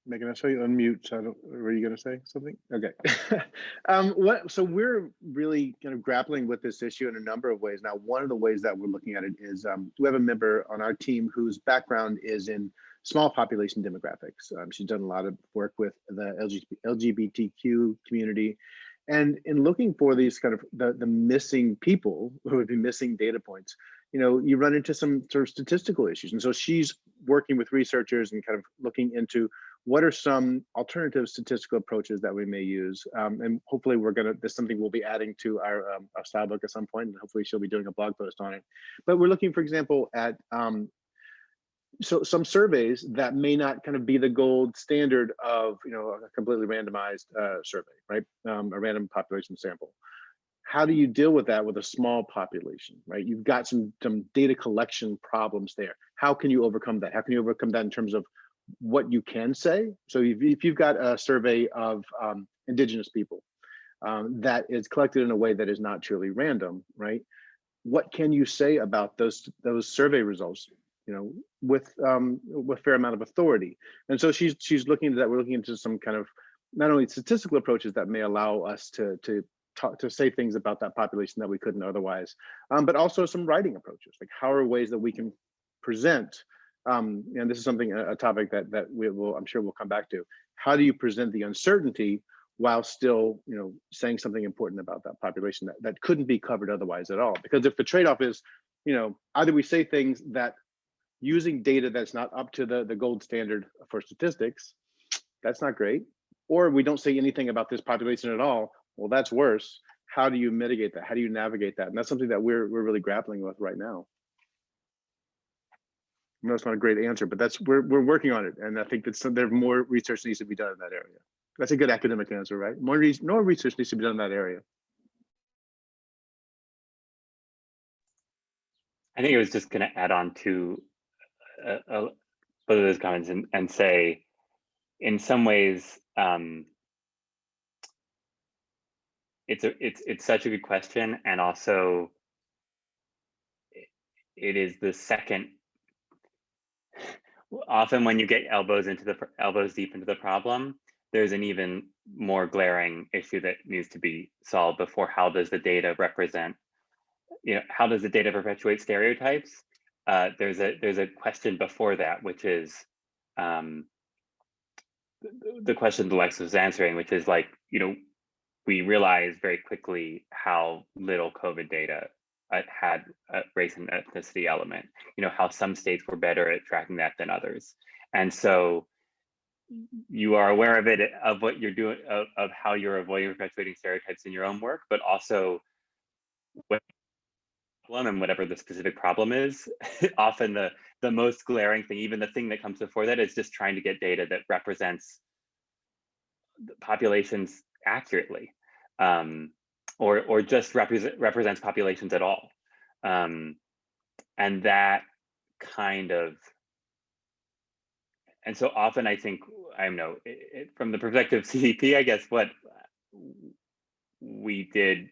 Meghan, I saw you unmute, so were you going to say something? Okay. So we're really kind of grappling with this issue in a number of ways. Now, one of the ways that we're looking at it is we have a member on our team whose background is in small population demographics. She's done a lot of work with the LGBTQ community And in looking for these kind of the missing people who would be missing data points, you run into some sort of statistical issues. And so she's working with researchers and kind of looking into what are some alternative statistical approaches that we may use. And hopefully this is something we'll be adding to our style book at some point, and hopefully she'll be doing a blog post on it. But we're looking, for example, at so some surveys that may not kind of be the gold standard of a completely randomized survey, right? A random population sample. How do you deal with that with a small population, right? You've got some data collection problems there. How can you overcome that? How can you overcome that in terms of what you can say? So if you've got a survey of indigenous people that is collected in a way that is not truly random, right? What can you say about those survey results, with a fair amount of authority? And so she's looking into that. We're looking into some kind of not only statistical approaches that may allow us to say things about that population that we couldn't otherwise, but also some writing approaches. Like, how are ways that we can present, and this is something, a topic that I'm sure we'll come back to. How do you present the uncertainty while still, saying something important about that population that couldn't be covered otherwise at all? Because if the trade-off is, either we say things that using data that's not up to the gold standard for statistics, that's not great, or we don't say anything about this population at all, well, that's worse. How do you mitigate that? How do you navigate that? And that's something that we're really grappling with right now. I know it's not a great answer, but we're working on it, and I think that there more research needs to be done in that area. That's a good academic answer, right? More research needs to be done in that area. I think I was just going to add on to both of those comments and say, in some ways, it's such a good question, and also it is the second. Often, when you get elbows deep into the problem, there's an even more glaring issue that needs to be solved before. How does the data represent? How does the data perpetuate stereotypes? There's a question before that, which is the question Alexis was answering, which is like, we realized very quickly how little COVID data had a race and ethnicity element, how some states were better at tracking that than others. And so you are aware of it, of what you're doing, of how you're avoiding perpetuating stereotypes in your own work, but also and whatever the specific problem is, often the most glaring thing, even the thing that comes before that, is just trying to get data that represents populations accurately, or just represents populations at all. And that kind of, and so often I think, I know from the perspective of CDP, I guess what we did,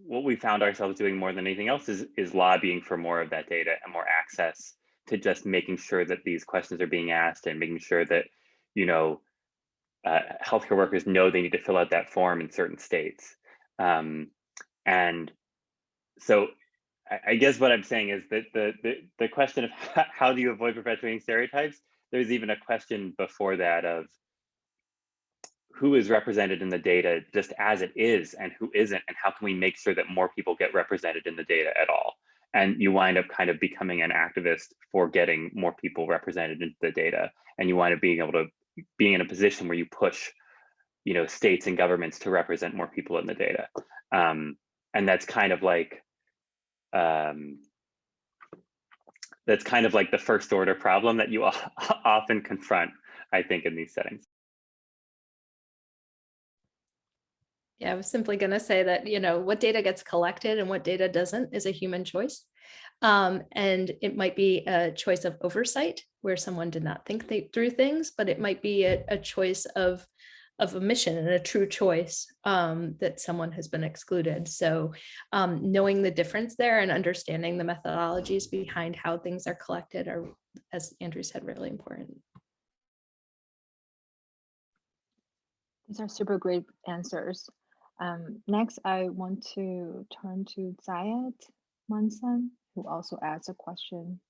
what we found ourselves doing more than anything else is lobbying for more of that data and more access to just making sure that these questions are being asked, and making sure that, healthcare workers know they need to fill out that form in certain states. And so I guess what I'm saying is that the question of how do you avoid perpetuating stereotypes, there's even a question before that of who is represented in the data just as it is, and who isn't, and how can we make sure that more people get represented in the data at all? And you wind up kind of becoming an activist for getting more people represented into the data, and you wind up being in a position where you push, states and governments to represent more people in the data. And that's kind of like the first order problem that you often confront, I think, in these settings. Yeah, I was simply going to say that, what data gets collected and what data doesn't is a human choice. And it might be a choice of oversight where someone did not think through things, but it might be a choice of omission and a true choice that someone has been excluded. So knowing the difference there and understanding the methodologies behind how things are collected are, as Andrew said, really important. These are super great answers. Next, I want to turn to Zayed Mansan, who also asked a question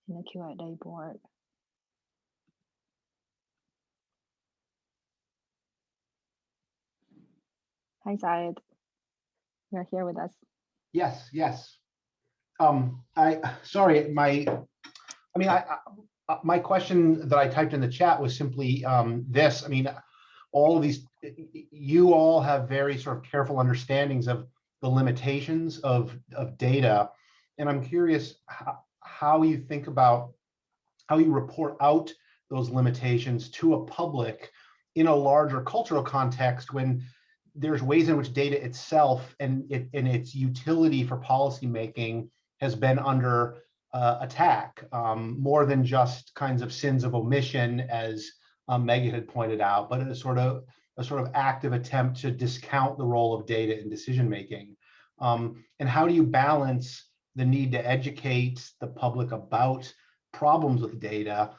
in the Q&A board. Hi, Syed. You're here with us. Yes, yes. Sorry, my question that I typed in the chat was simply this. I mean, all of these, you all have very sort of careful understandings of the limitations of data. And I'm curious how you think about how you report out those limitations to a public in a larger cultural context when there's ways in which data itself and its utility for policymaking has been under attack, more than just kinds of sins of omission, as Meghan had pointed out, but a sort of active attempt to discount the role of data in decision making. And how do you balance the need to educate the public about problems with data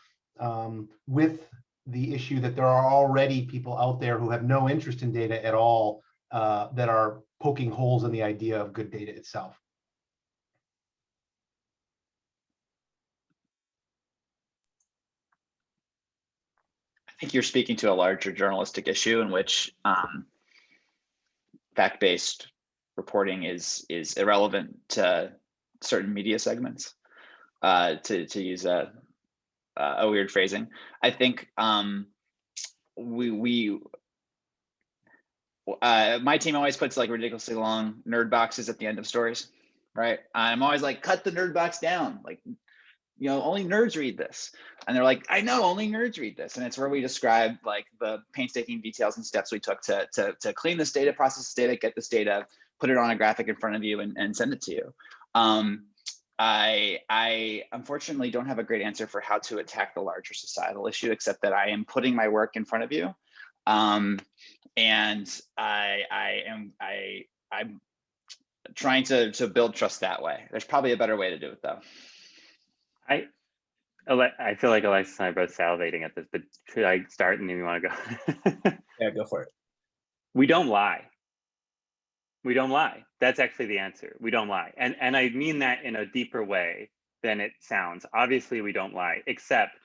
with the issue that there are already people out there who have no interest in data at all that are poking holes in the idea of good data itself? I think you're speaking to a larger journalistic issue in which fact-based reporting is irrelevant to certain media segments, to use a weird phrasing. I think my team always puts like ridiculously long nerd boxes at the end of stories, right? I'm always like, cut the nerd box down, like, you know, only nerds read this. And they're like, I know, only nerds read this. And it's where we describe like the painstaking details and steps we took to clean this data, process this data, get this data, put it on a graphic in front of you and send it to you. I unfortunately don't have a great answer for how to attack the larger societal issue, except that I am putting my work in front of you. And I'm trying to build trust that way. There's probably a better way to do it though. I feel like Alexis and I are both salivating at this, but should I start and then you want to go? Yeah, go for it. We don't lie. We don't lie. That's actually the answer. We don't lie. And I mean that in a deeper way than it sounds. Obviously, we don't lie, except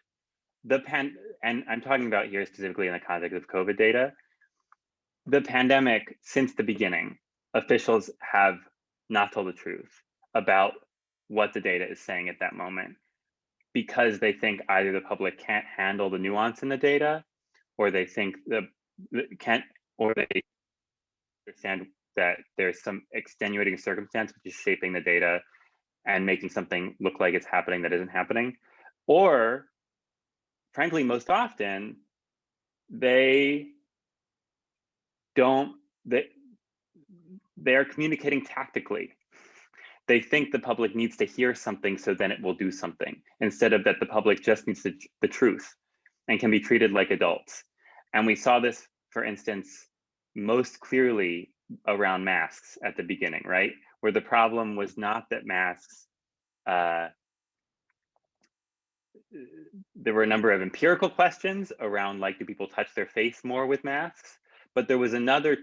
and I'm talking about here specifically in the context of COVID data. The pandemic, since the beginning, officials have not told the truth about what the data is saying at that moment, because they think either the public can't handle the nuance in the data, or they think they understand that there's some extenuating circumstance which is shaping the data and making something look like it's happening that isn't happening. Or, frankly, most often, they are communicating tactically. They think the public needs to hear something so then it will do something, instead of that the public just needs the truth and can be treated like adults. And we saw this, for instance, most clearly around masks at the beginning, right? Where the problem was not that masks, there were a number of empirical questions around, like, do people touch their face more with masks? But there was another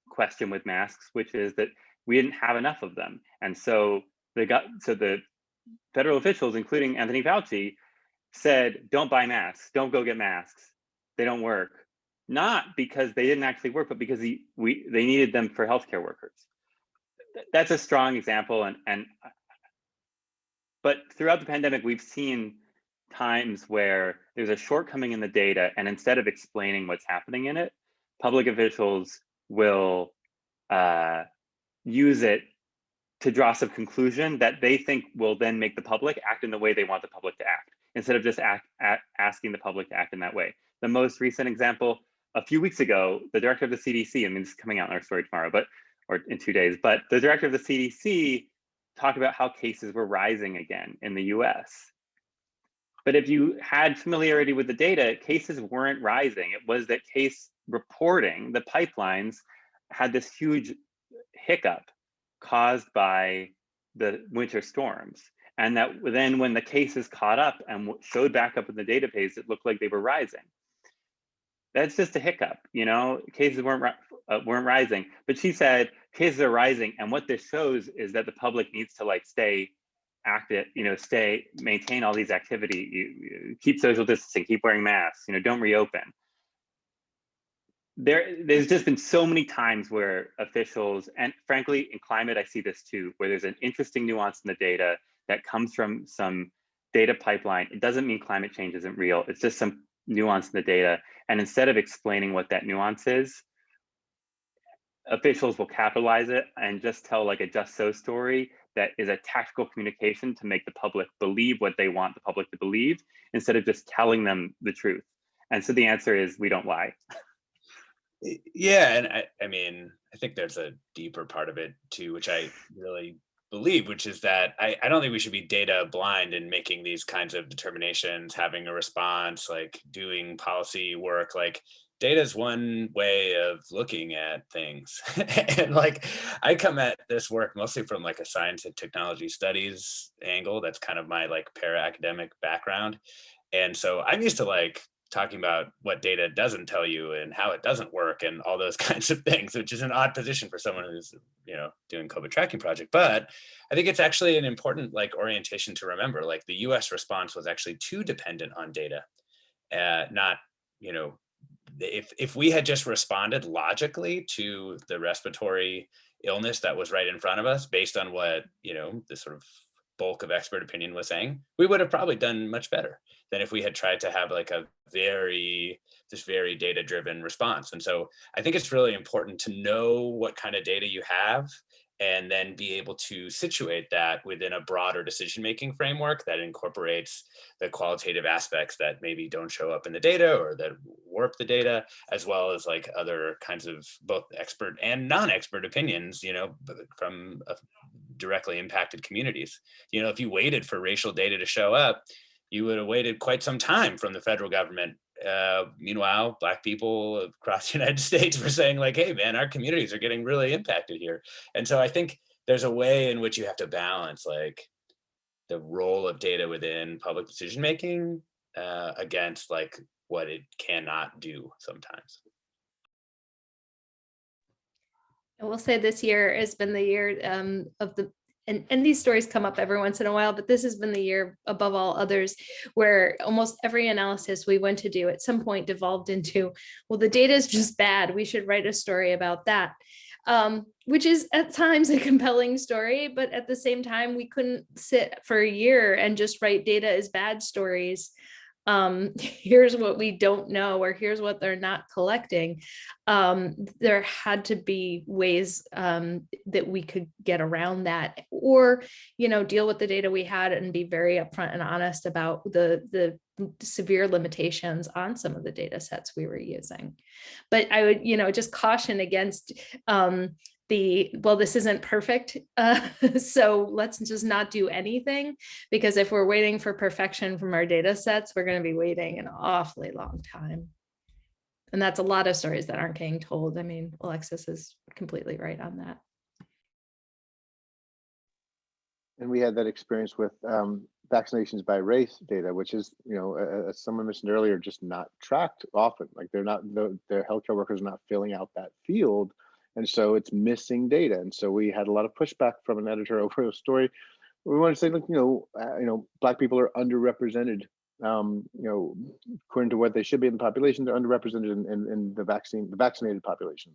question with masks, which is that we didn't have enough of them. And so the federal officials, including Anthony Fauci, said, don't buy masks, don't go get masks. They don't work. Not because they didn't actually work, but because they needed them for healthcare workers. That's a strong example. But throughout the pandemic, we've seen times where there's a shortcoming in the data, and instead of explaining what's happening in it, public officials will use it to draw some conclusion that they think will then make the public act in the way they want the public to act, instead of just asking the public to act in that way. The most recent example, a few weeks ago, the director of the CDC, I mean, this is coming out in our story tomorrow, or in 2 days, but the director of the CDC talked about how cases were rising again in the US. But if you had familiarity with the data, cases weren't rising. It was that case reporting, the pipelines, had this huge hiccup caused by the winter storms. And that then when the cases caught up and showed back up in the database, it looked like they were rising. That's just a hiccup, you know, cases weren't rising. But she said cases are rising, and what this shows is that the public needs to like stay active, you know, maintain all these activity, keep social distancing, keep wearing masks, you know, don't reopen. there's just been so many times where officials, and frankly, in climate, I see this too, where there's an interesting nuance in the data that comes from some data pipeline. It doesn't mean climate change isn't real. It's just some nuance in the data. And instead of explaining what that nuance is, officials will capitalize it and just tell like a just so story that is a tactical communication to make the public believe what they want the public to believe, instead of just telling them the truth. And so the answer is, we don't lie. Yeah, and I mean, I think there's a deeper part of it too, which I really believe, which is that I don't think we should be data blind in making these kinds of determinations, having a response, like doing policy work. Like data is one way of looking at things. And like I come at this work mostly from like a science and technology studies angle. That's kind of my like para-academic background. And so I'm used to like talking about what data doesn't tell you and how it doesn't work and all those kinds of things, which is an odd position for someone who's, you know, doing COVID tracking project. But I think it's actually an important like orientation to remember. Like the US response was actually too dependent on data, not, you know, if we had just responded logically to the respiratory illness that was right in front of us based on what, you know, the sort of bulk of expert opinion was saying, we would have probably done much better than if we had tried to have like a very data driven response. And so I think it's really important to know what kind of data you have and then be able to situate that within a broader decision-making framework that incorporates the qualitative aspects that maybe don't show up in the data or that warp the data, as well as like other kinds of both expert and non-expert opinions, you know, from directly impacted communities. You know, if you waited for racial data to show up, you would have waited quite some time from the federal government. Meanwhile, Black people across the United States were saying like, hey man, our communities are getting really impacted here. And so I think there's a way in which you have to balance like the role of data within public decision-making against like what it cannot do sometimes. I will say this year has been the year of the, and these stories come up every once in a while, but this has been the year above all others where almost every analysis we went to do at some point devolved into, well, the data is just bad. We should write a story about that, which is at times a compelling story, but at the same time, we couldn't sit for a year and just write data is bad stories. Here's what we don't know, or here's what they're not collecting. There had to be ways that we could get around that, or, you know, deal with the data we had and be very upfront and honest about the severe limitations on some of the data sets we were using. But I would, you know, just caution against well, this isn't perfect, so let's just not do anything, because if we're waiting for perfection from our data sets, we're going to be waiting an awfully long time. And that's a lot of stories that aren't getting told. I mean, Alexis is completely right on that. And we had that experience with vaccinations by race data, which is, you know, as someone mentioned earlier, just not tracked often. Like they're not, their healthcare workers are not filling out that field. And so it's missing data. And so we had a lot of pushback from an editor over a story. We want to say, look, you know, Black people are underrepresented. You know, according to what they should be in the population, they're underrepresented in the vaccinated population.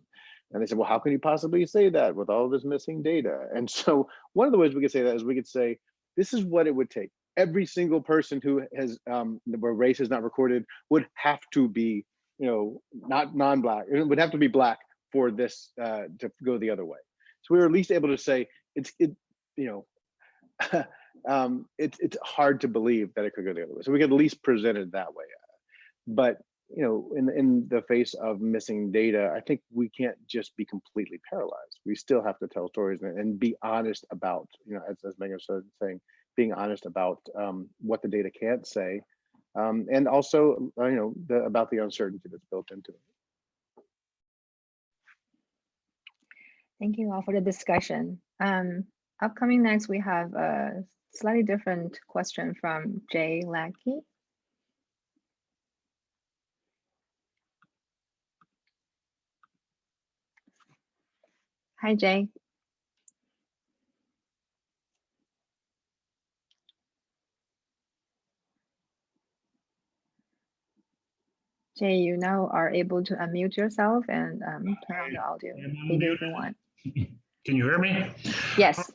And they said, well, how can you possibly say that with all this missing data? And so one of the ways we could say that is we could say, this is what it would take. Every single person who has where race is not recorded would have to be, you know, not non-Black. It would have to be Black for this to go the other way. So we were at least able to say you know, it's hard to believe that it could go the other way. So we could at least present it that way. But you know, in the face of missing data, I think we can't just be completely paralyzed. We still have to tell stories and be honest about, you know, as Meghan started saying, being honest about what the data can't say, and also you know, about the uncertainty that's built into it. Thank you all for the discussion. Upcoming next, we have a slightly different question from Jay Lackey. Hi, Jay. Jay, you now are able to unmute yourself and turn on the audio maybe if you want. Can you hear me? Yes.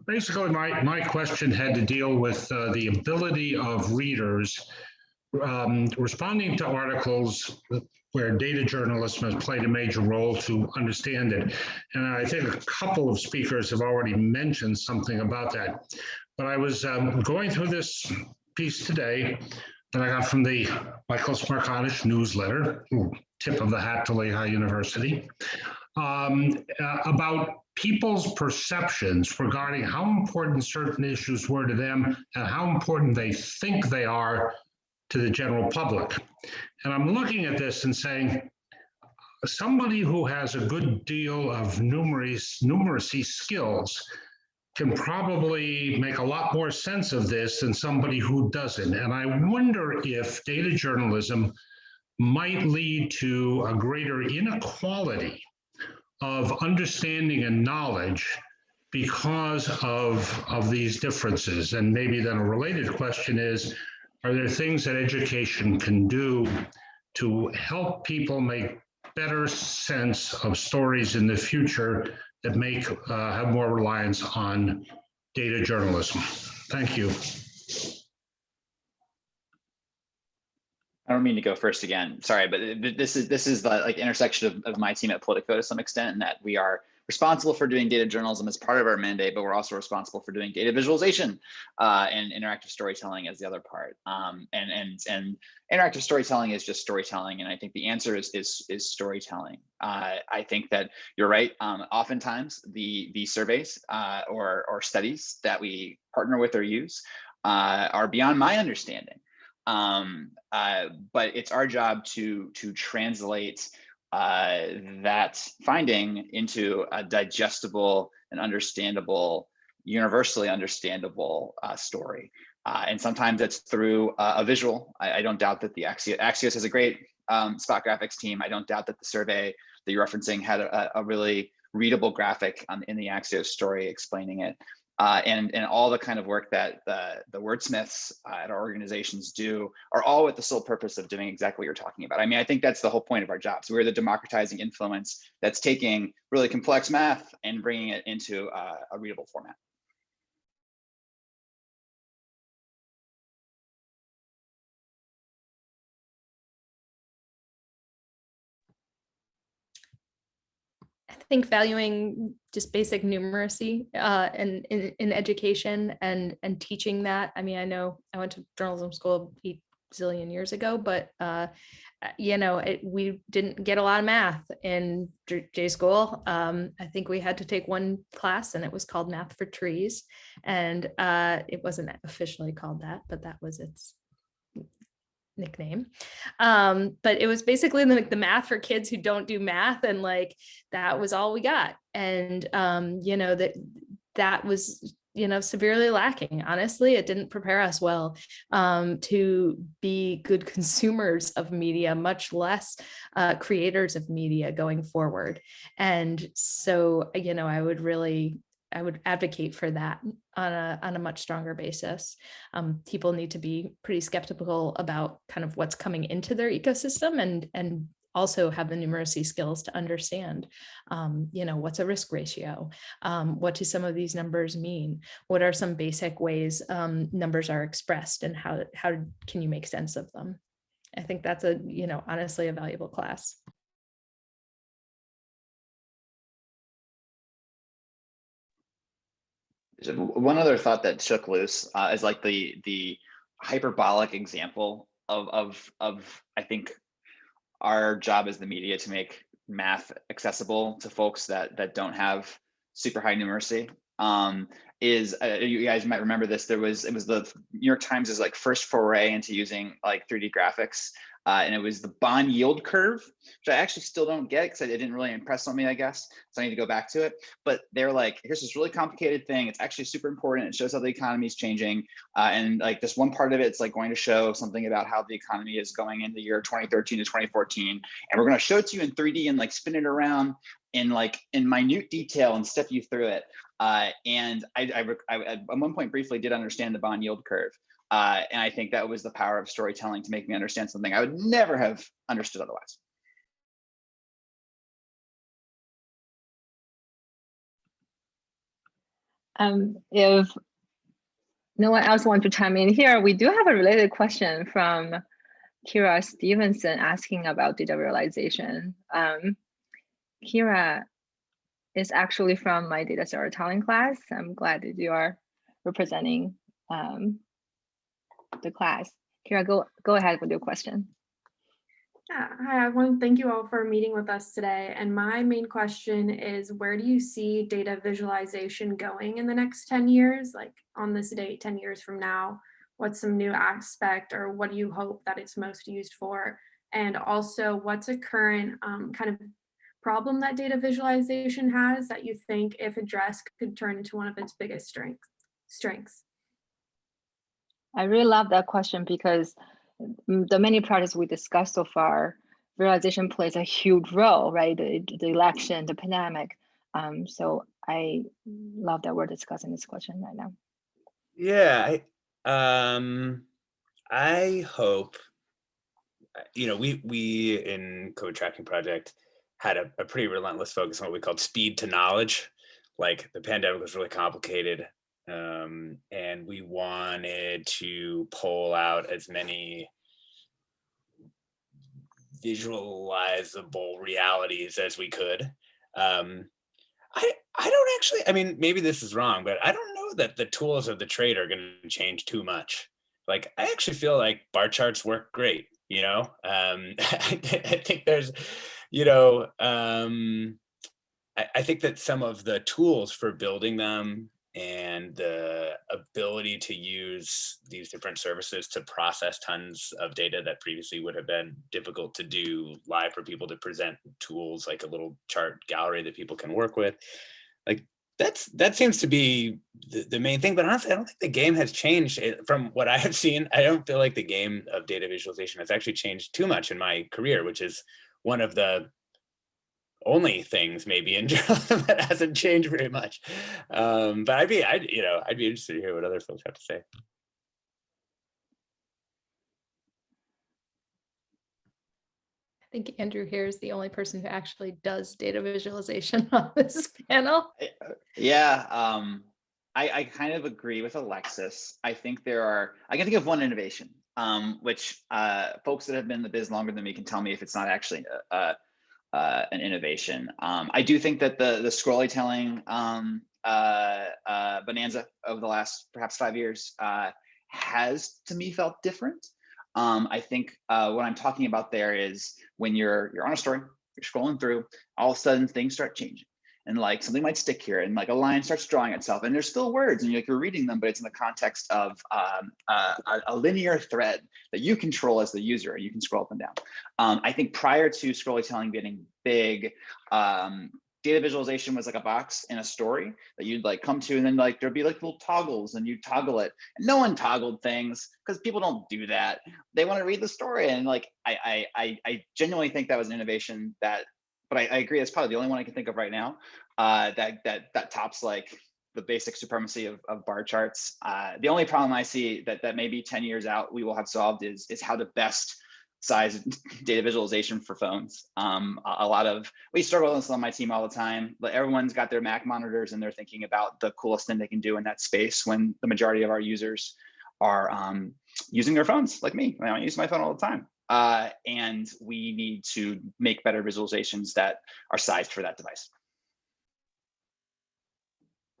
Basically, my question had to deal with the ability of readers responding to articles where data journalism has played a major role to understand it. And I think a couple of speakers have already mentioned something about that. But I was going through this piece today that I got from the Michael Smarkanish newsletter, tip of the hat to Lehigh University, about people's perceptions regarding how important certain issues were to them and how important they think they are to the general public. And I'm looking at this and saying, somebody who has a good deal of numeracy skills can probably make a lot more sense of this than somebody who doesn't. And I wonder if data journalism might lead to a greater inequality of understanding and knowledge because of these differences. And maybe then a related question is, are there things that education can do to help people make better sense of stories in the future that have more reliance on data journalism? Thank you. I don't mean to go first again. Sorry, but this is the like intersection of my team at Politico to some extent, and that we are responsible for doing data journalism as part of our mandate, but we're also responsible for doing data visualization and interactive storytelling as the other part. And interactive storytelling is just storytelling, and I think the answer is storytelling. I think that you're right. Oftentimes, the surveys or studies that we partner with or use are beyond my understanding. But it's our job to translate that finding into a digestible and understandable, universally understandable story. And sometimes it's through a visual. I don't doubt that the Axios has a great spot graphics team. I don't doubt that the survey that you're referencing had a really readable graphic in the Axios story explaining it. And all the kind of work that the wordsmiths at our organizations do are all with the sole purpose of doing exactly what you're talking about. I mean, I think that's the whole point of our jobs. We're the democratizing influence that's taking really complex math and bringing it into a readable format. I think valuing just basic numeracy and in education and teaching that. I mean, I know I went to journalism school 8 zillion years ago, but you know, we didn't get a lot of math in J school. I think we had to take one class and it was called Math for Trees. And it wasn't officially called that, but that was its nickname. But it was basically the math for kids who don't do math, and like that was all we got. And you know, that was, you know, severely lacking. Honestly, it didn't prepare us well to be good consumers of media, much less creators of media going forward. And so, you know, I would advocate for that on a much stronger basis. People need to be pretty skeptical about kind of what's coming into their ecosystem, and also have the numeracy skills to understand, you know, what's a risk ratio? What do some of these numbers mean? What are some basic ways numbers are expressed, and how can you make sense of them? I think that's you know, honestly a valuable class. One other thought that shook loose is like the hyperbolic example of I think our job as the media to make math accessible to folks that don't have super high numeracy. Is you guys might remember this. It was the New York Times' like first foray into using like 3D graphics. And it was the bond yield curve, which I actually still don't get because it didn't really impress on me, I guess. So I need to go back to it. But they're like, here's this really complicated thing. It's actually super important. It shows how the economy is changing. And like this one part of it's like going to show something about how the economy is going in the year 2013 to 2014. And we're going to show it to you in 3D and like spin it around in minute detail and step you through it. And I at one point briefly did understand the bond yield curve. And I think that was the power of storytelling to make me understand something I would never have understood otherwise. If no one else wants to chime in here, we do have a related question from Kira Stevenson asking about data realization. Kira is actually from my data storytelling class. I'm glad that you are representing the class. Kira, go ahead with your question. Yeah, hi, I want to thank you all for meeting with us today. And my main question is, where do you see data visualization going in the next 10 years? Like on this date, 10 years from now, what's some new aspect, or what do you hope that it's most used for? And also, what's a current kind of problem that data visualization has that you think, if addressed, could turn into one of its biggest strengths? I really love that question, because the many projects we discussed so far, visualization plays a huge role, right? The election, the pandemic. So I love that we're discussing this question right now. Yeah, I hope, we in COVID tracking project had a pretty relentless focus on what we called speed to knowledge. Like the pandemic was really complicated. And we wanted to pull out as many visualizable realities as we could. I don't actually, I mean, maybe this is wrong, but I don't know that the tools of the trade are going to change too much. Like, I actually feel like bar charts work great, I think there's, I think that some of the tools for building them and the ability to use these different services to process tons of data that previously would have been difficult to do live for people to present tools like a little chart gallery that people can work with. Like that seems to be the main thing. But honestly, I don't think the game has changed from what I have seen. I don't feel like the game of data visualization has actually changed too much in my career, which is one of the only things maybe in journalism that hasn't changed very much. But I'd be interested to hear what other folks have to say. I think Andrew here is the only person who actually does data visualization on this panel. Yeah, I kind of agree with Alexis. I think I can think of one innovation, which folks that have been in the biz longer than me can tell me if it's not actually an innovation. I do think that the scrollytelling bonanza over the last perhaps 5 years has, to me, felt different. I think what I'm talking about there is when you're on a story, you're scrolling through, all of a sudden things start changing. And like something might stick here, and like a line starts drawing itself, and there's still words, and you're reading them, but it's in the context of a linear thread that you control as the user, and you can scroll up and down. I think prior to scrollytelling getting big, data visualization was like a box in a story that you'd like come to, and then like there'd be like little toggles, and you toggle it. And no one toggled things because people don't do that. They want to read the story, and like I genuinely think that was an innovation that. But I agree, that's probably the only one I can think of right now that tops like the basic supremacy of bar charts. The only problem I see that maybe 10 years out we will have solved is how to best size data visualization for phones. We struggle with this on my team all the time, but everyone's got their Mac monitors and they're thinking about the coolest thing they can do in that space when the majority of our users are using their phones like me. I use my phone all the time. And we need to make better visualizations that are sized for that device.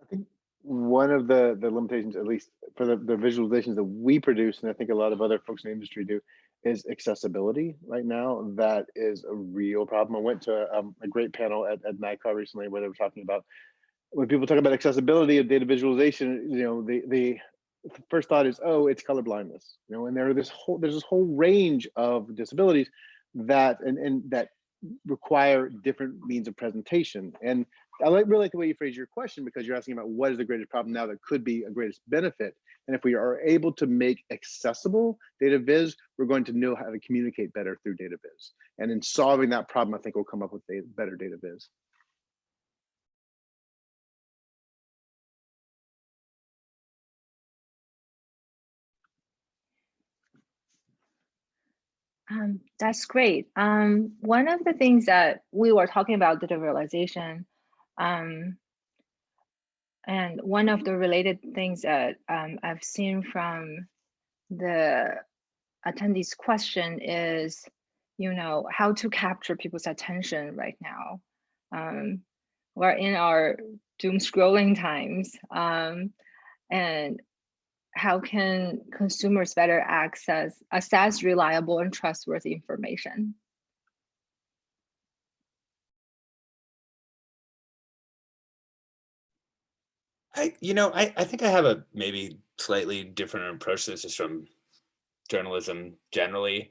I think one of the limitations, at least for the visualizations that we produce, and I think a lot of other folks in the industry do, is accessibility right now. That is a real problem. I went to a great panel at NICAR recently where they were talking about, when people talk about accessibility of data visualization, the first thought is, oh, it's color blindness, and there's this whole range of disabilities that that require different means of presentation. And I really like the way you phrase your question, because you're asking about what is the greatest problem now that could be a greatest benefit. And if we are able to make accessible data viz, we're going to know how to communicate better through data viz. And in solving that problem, I think we'll come up with better data viz. That's great. One of the things that we were talking about data visualization, and one of the related things that I've seen from the attendees' question is, how to capture people's attention right now. We're in our doom scrolling times, and how can consumers better assess reliable and trustworthy information? I think I have a maybe slightly different approach to this just from journalism generally.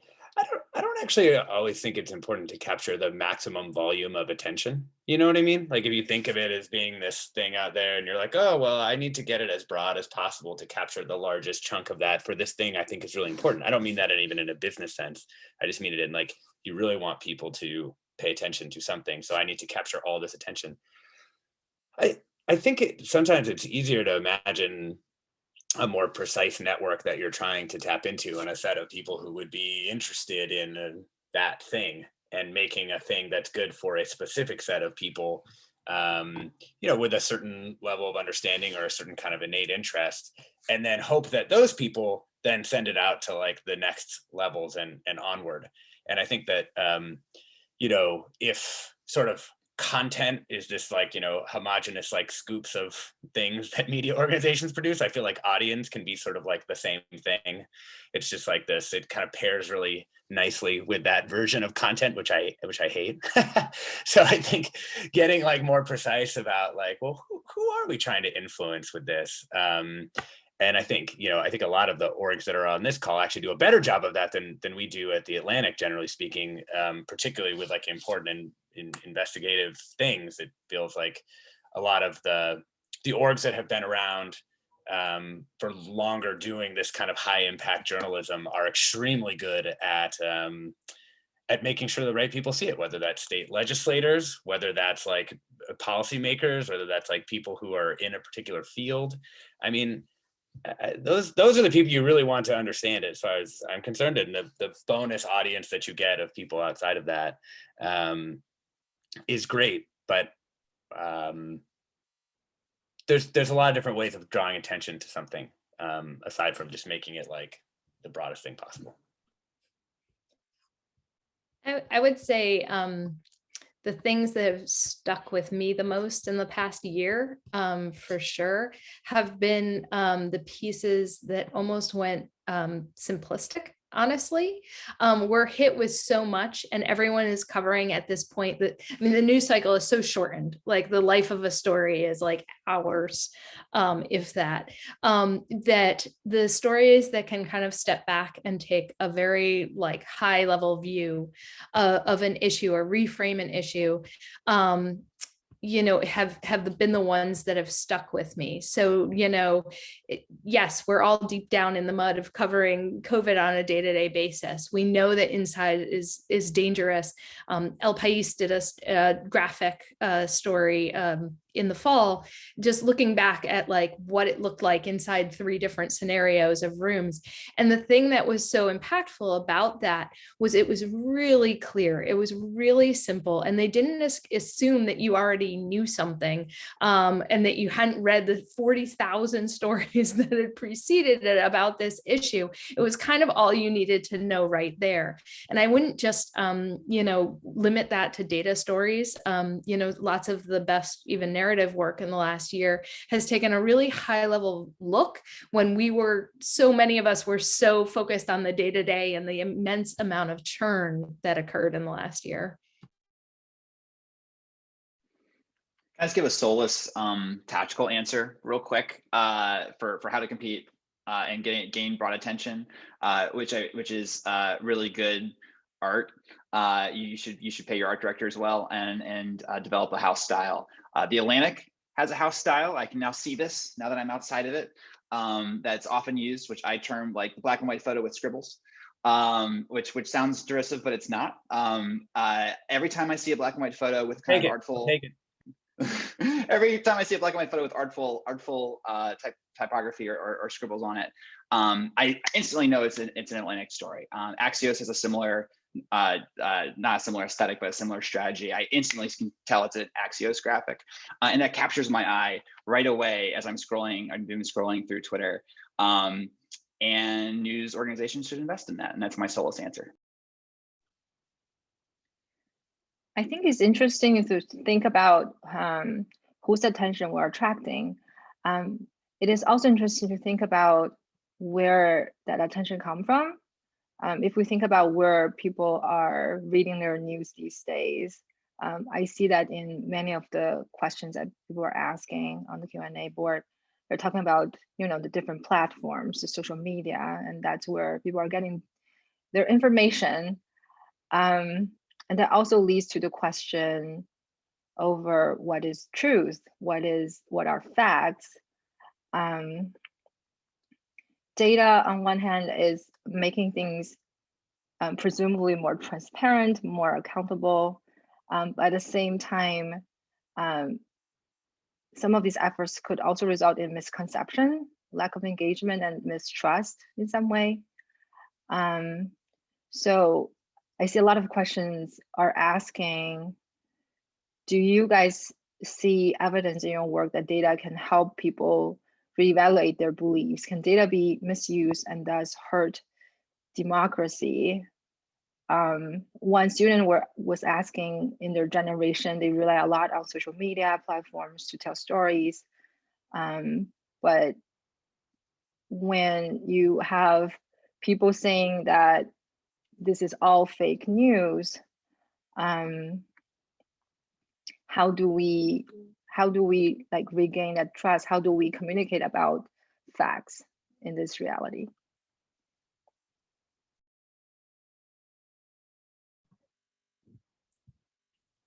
I don't actually always think it's important to capture the maximum volume of attention. You know what I mean? Like if you think of it as being this thing out there and you're like, oh, well, I need to get it as broad as possible to capture the largest chunk of that for this thing I think is really important. I don't mean that even in a business sense. I just mean it in like, you really want people to pay attention to something. So I need to capture all this attention. I think sometimes it's easier to imagine a more precise network that you're trying to tap into and a set of people who would be interested in that thing and making a thing that's good for a specific set of people, with a certain level of understanding or a certain kind of innate interest, and then hope that those people then send it out to like the next levels and onward. And I think that, if sort of content is just like, homogenous like scoops of things that media organizations produce, I feel like audience can be sort of like the same thing. It's just like this, it kind of pairs really nicely with that version of content, which I hate. So I think getting like more precise about like, well, who are we trying to influence with this? And I think, a lot of the orgs that are on this call actually do a better job of that than we do at the Atlantic, generally speaking, particularly with like important and investigative things. It feels like a lot of the orgs that have been around for longer doing this kind of high impact journalism are extremely good at making sure the right people see it, whether that's state legislators, whether that's like policymakers, whether that's like people who are in a particular field. I mean, those are the people you really want to understand as far as I'm concerned, and the bonus audience that you get of people outside of that is great. But there's a lot of different ways of drawing attention to something aside from just making it like the broadest thing possible. I would say the things that have stuck with me the most in the past year, for sure, have been the pieces that almost went simplistic. Honestly, we're hit with so much, and everyone is covering at this point that, the news cycle is so shortened. Like the life of a story is like hours, if that. That the stories that can kind of step back and take a very like high level view of an issue or reframe an issue, have been the ones that have stuck with me. So, yes, we're all deep down in the mud of covering COVID on a day-to-day basis. We know that inside is dangerous. El País did a graphic story in the fall, just looking back at like what it looked like inside 3 different scenarios of rooms. And the thing that was so impactful about that was it was really clear. It was really simple. And they didn't assume that you already knew something and that you hadn't read the 40,000 stories that had preceded it about this issue. It was kind of all you needed to know right there. And I wouldn't just, limit that to data stories. Lots of the best even narrative work in the last year has taken a really high level look when so many of us were so focused on the day-to-day and the immense amount of churn that occurred in the last year. Can I just give a soulless tactical answer real quick for how to compete and gain broad attention, which is really good art. You should pay your art director as well and develop a house style. The Atlantic has a house style. I can now see this now that I'm outside of it. That's often used, which I term like the black and white photo with scribbles, which sounds derisive, but it's not. Every time I see a black and white photo with kind of artful, Every time I see a black and white photo with artful typography or scribbles on it, I instantly know it's an Atlantic story. Axios has a similar, not a similar aesthetic, but a similar strategy. I instantly can tell it's an Axios graphic, and that captures my eye right away as I'm scrolling. I'm doom scrolling through Twitter, and news organizations should invest in that, and that's my solest answer. I think it's interesting to think about whose attention we're attracting. It is also interesting to think about where that attention comes from. If we think about where people are reading their news these days, I see that in many of the questions that people are asking on the Q&A board. They're talking about, the different platforms, the social media, and that's where people are getting their information. And that also leads to the question over what is truth, what are facts. Data on one hand is making things presumably more transparent, more accountable. At the same time, some of these efforts could also result in misconception, lack of engagement, and mistrust in some way. So I see a lot of questions are asking, do you guys see evidence in your work that data can help people reevaluate their beliefs? Can data be misused and thus hurt democracy? One student was asking, in their generation, they rely a lot on social media platforms to tell stories. But when you have people saying that this is all fake news, how do we like regain that trust? How do we communicate about facts in this reality?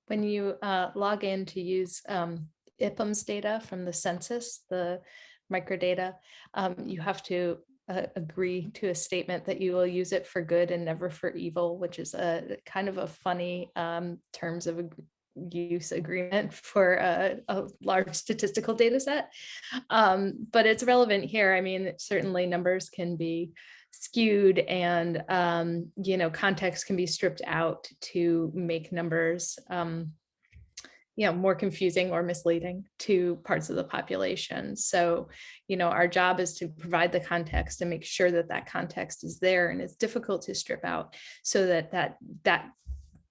When you log in to use IPM's data from the census, the microdata, you have to agree to a statement that you will use it for good and never for evil, which is a kind of a funny terms of use agreement for a large statistical data set. But it's relevant here. I mean, certainly numbers can be skewed and context can be stripped out to make numbers more confusing or misleading to parts of the population. So our job is to provide the context and make sure that that context is there, and it's difficult to strip out, so that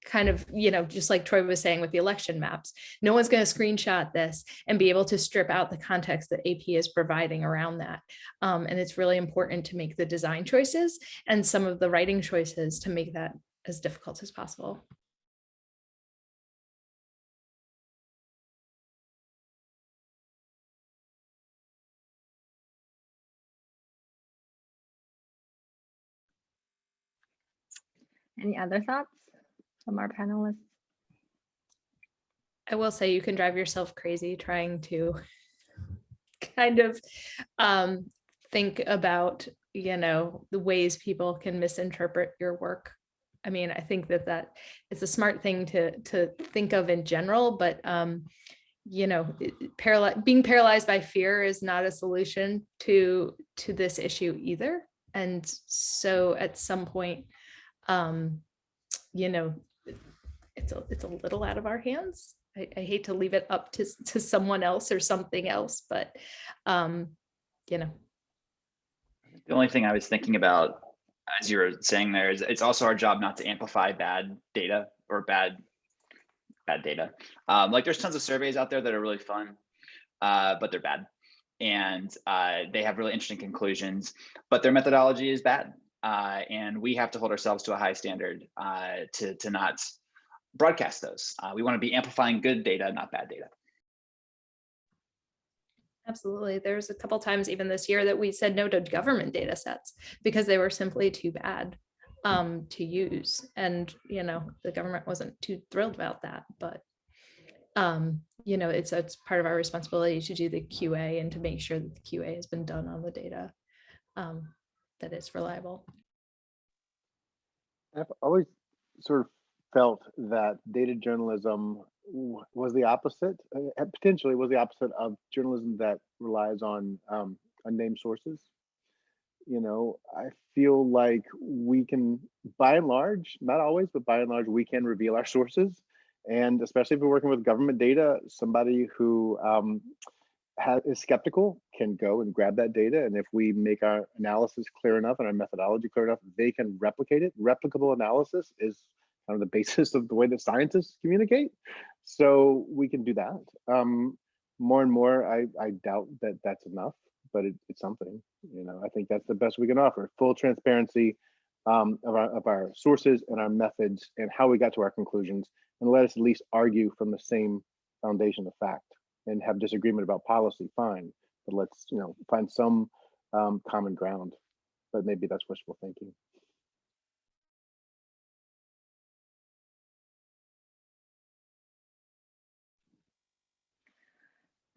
kind of, just like Troy was saying with the election maps, no one's going to screenshot this and be able to strip out the context that AP is providing around that. And it's really important to make the design choices and some of the writing choices to make that as difficult as possible. Any other thoughts from our panelists? I will say you can drive yourself crazy trying to kind of think about, the ways people can misinterpret your work. I mean, I think that it's a smart thing to think of in general, but being paralyzed by fear is not a solution to this issue either. And so at some point, it's a little out of our hands. I hate to leave it up to someone else or something else, but The only thing I was thinking about as you were saying there is it's also our job not to amplify bad data or bad data. Like there's tons of surveys out there that are really fun, but they're bad. And they have really interesting conclusions, but their methodology is bad. And we have to hold ourselves to a high standard to not broadcast those. We want to be amplifying good data, not bad data. Absolutely. There's a couple times even this year that we said no to government data sets because they were simply too bad to use. And, the government wasn't too thrilled about that, but it's part of our responsibility to do the QA and to make sure that the QA has been done on the data that is reliable. I've always sort of felt that data journalism was the opposite, potentially was the opposite of journalism that relies on unnamed sources. You know, I feel like we can, by and large, not always, but by and large, we can reveal our sources. And especially if we're working with government data, somebody who is skeptical can go and grab that data. And if we make our analysis clear enough and our methodology clear enough, they can replicate it. Replicable analysis is kind of the basis of the way that scientists communicate. So we can do that. More and more, I doubt that that's enough, but it's something. You know, I think that's the best we can offer. Full transparency of our sources and our methods and how we got to our conclusions, and let us at least argue from the same foundation of fact. And have disagreement about policy, fine, but let's, you know, find some common ground. But maybe that's wishful thinking.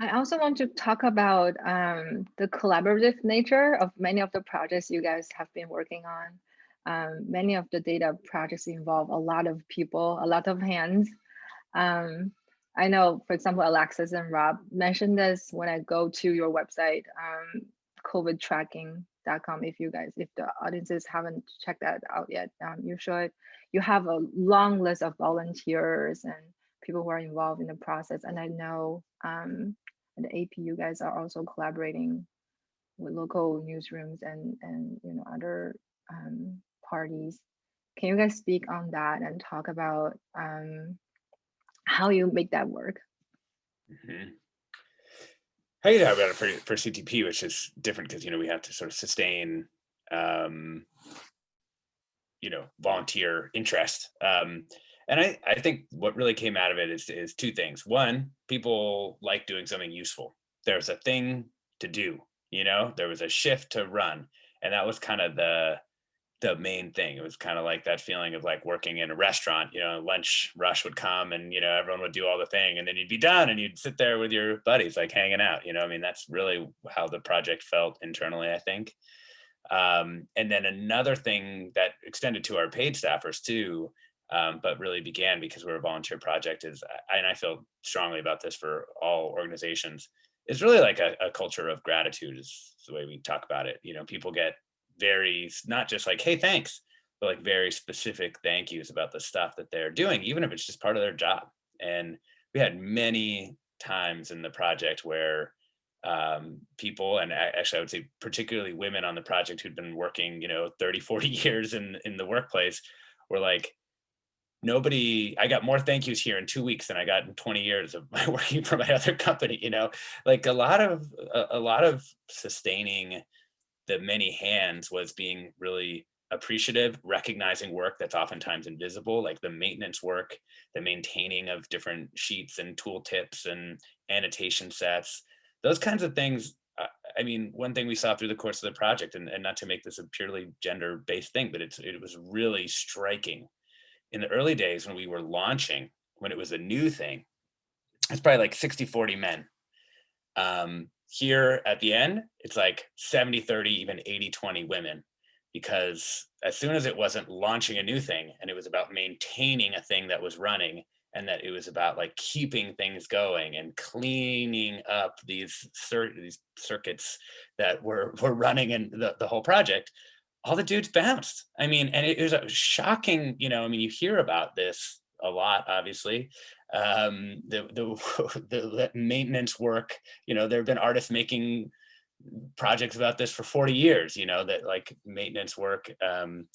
I also want to talk about the collaborative nature of many of the projects you guys have been working on. Many of the data projects involve a lot of people, a lot of hands. I know, for example, Alexis and Rob mentioned this when I go to your website, covidtracking.com. If the audiences haven't checked that out yet, you should. You have a long list of volunteers and people who are involved in the process. And I know at the AP, you guys are also collaborating with local newsrooms and you know, other parties. Can you guys speak on that and talk about how you make that work? Mm-hmm. How you talk about it for CTP, which is different because, you know, we have to sort of sustain, you know, volunteer interest. And I think what really came out of it is two things. One, people like doing something useful. There's a thing to do, you know, there was a shift to run. And that was kind of the main thing. It was kind of like that feeling of like working in a restaurant, you know, lunch rush would come and, you know, everyone would do all the thing and then you'd be done and you'd sit there with your buddies, like hanging out, you know, I mean, that's really how the project felt internally, I think. And then another thing that extended to our paid staffers too, but really began because we're a volunteer project is, and I feel strongly about this for all organizations, is really like a culture of gratitude is the way we talk about it. You know, people get very, not just like, hey, thanks, but like very specific thank yous about the stuff that they're doing, even if it's just part of their job. And we had many times in the project where people, and actually I would say particularly women on the project who'd been working, you know, 30, 40 years in the workplace were like, I got more thank yous here in 2 weeks than I got in 20 years of my working for my other company, you know, like a lot of sustaining the many hands was being really appreciative, recognizing work that's oftentimes invisible, like the maintenance work, the maintaining of different sheets and tool tips and annotation sets, those kinds of things. I mean, one thing we saw through the course of the project, and not to make this a purely gender-based thing, but it was really striking. In the early days when we were launching, when it was a new thing, it's probably like 60-40 men. Here at the end, it's like 70-30, even 80-20 women, because as soon as it wasn't launching a new thing and it was about maintaining a thing that was running, and that it was about like keeping things going and cleaning up these circuits that were running in the whole project, all the dudes bounced. I mean, and it was a shocking, you know, I mean, you hear about this a lot, obviously. The maintenance work, you know, there have been artists making projects about this for 40 years, you know, that like maintenance work and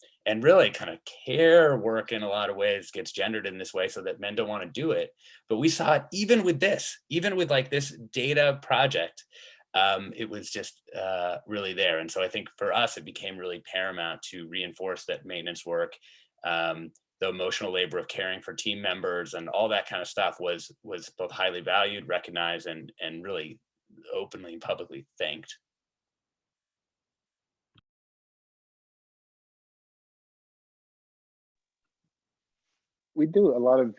really kind of care work in a lot of ways gets gendered in this way so that men don't want to do it. But we saw it even with this, even with like this data project, it was just really there. And so I think for us, it became really paramount to reinforce that maintenance work, the emotional labor of caring for team members and all that kind of stuff was both highly valued, recognized, and really openly and publicly thanked. We do a lot of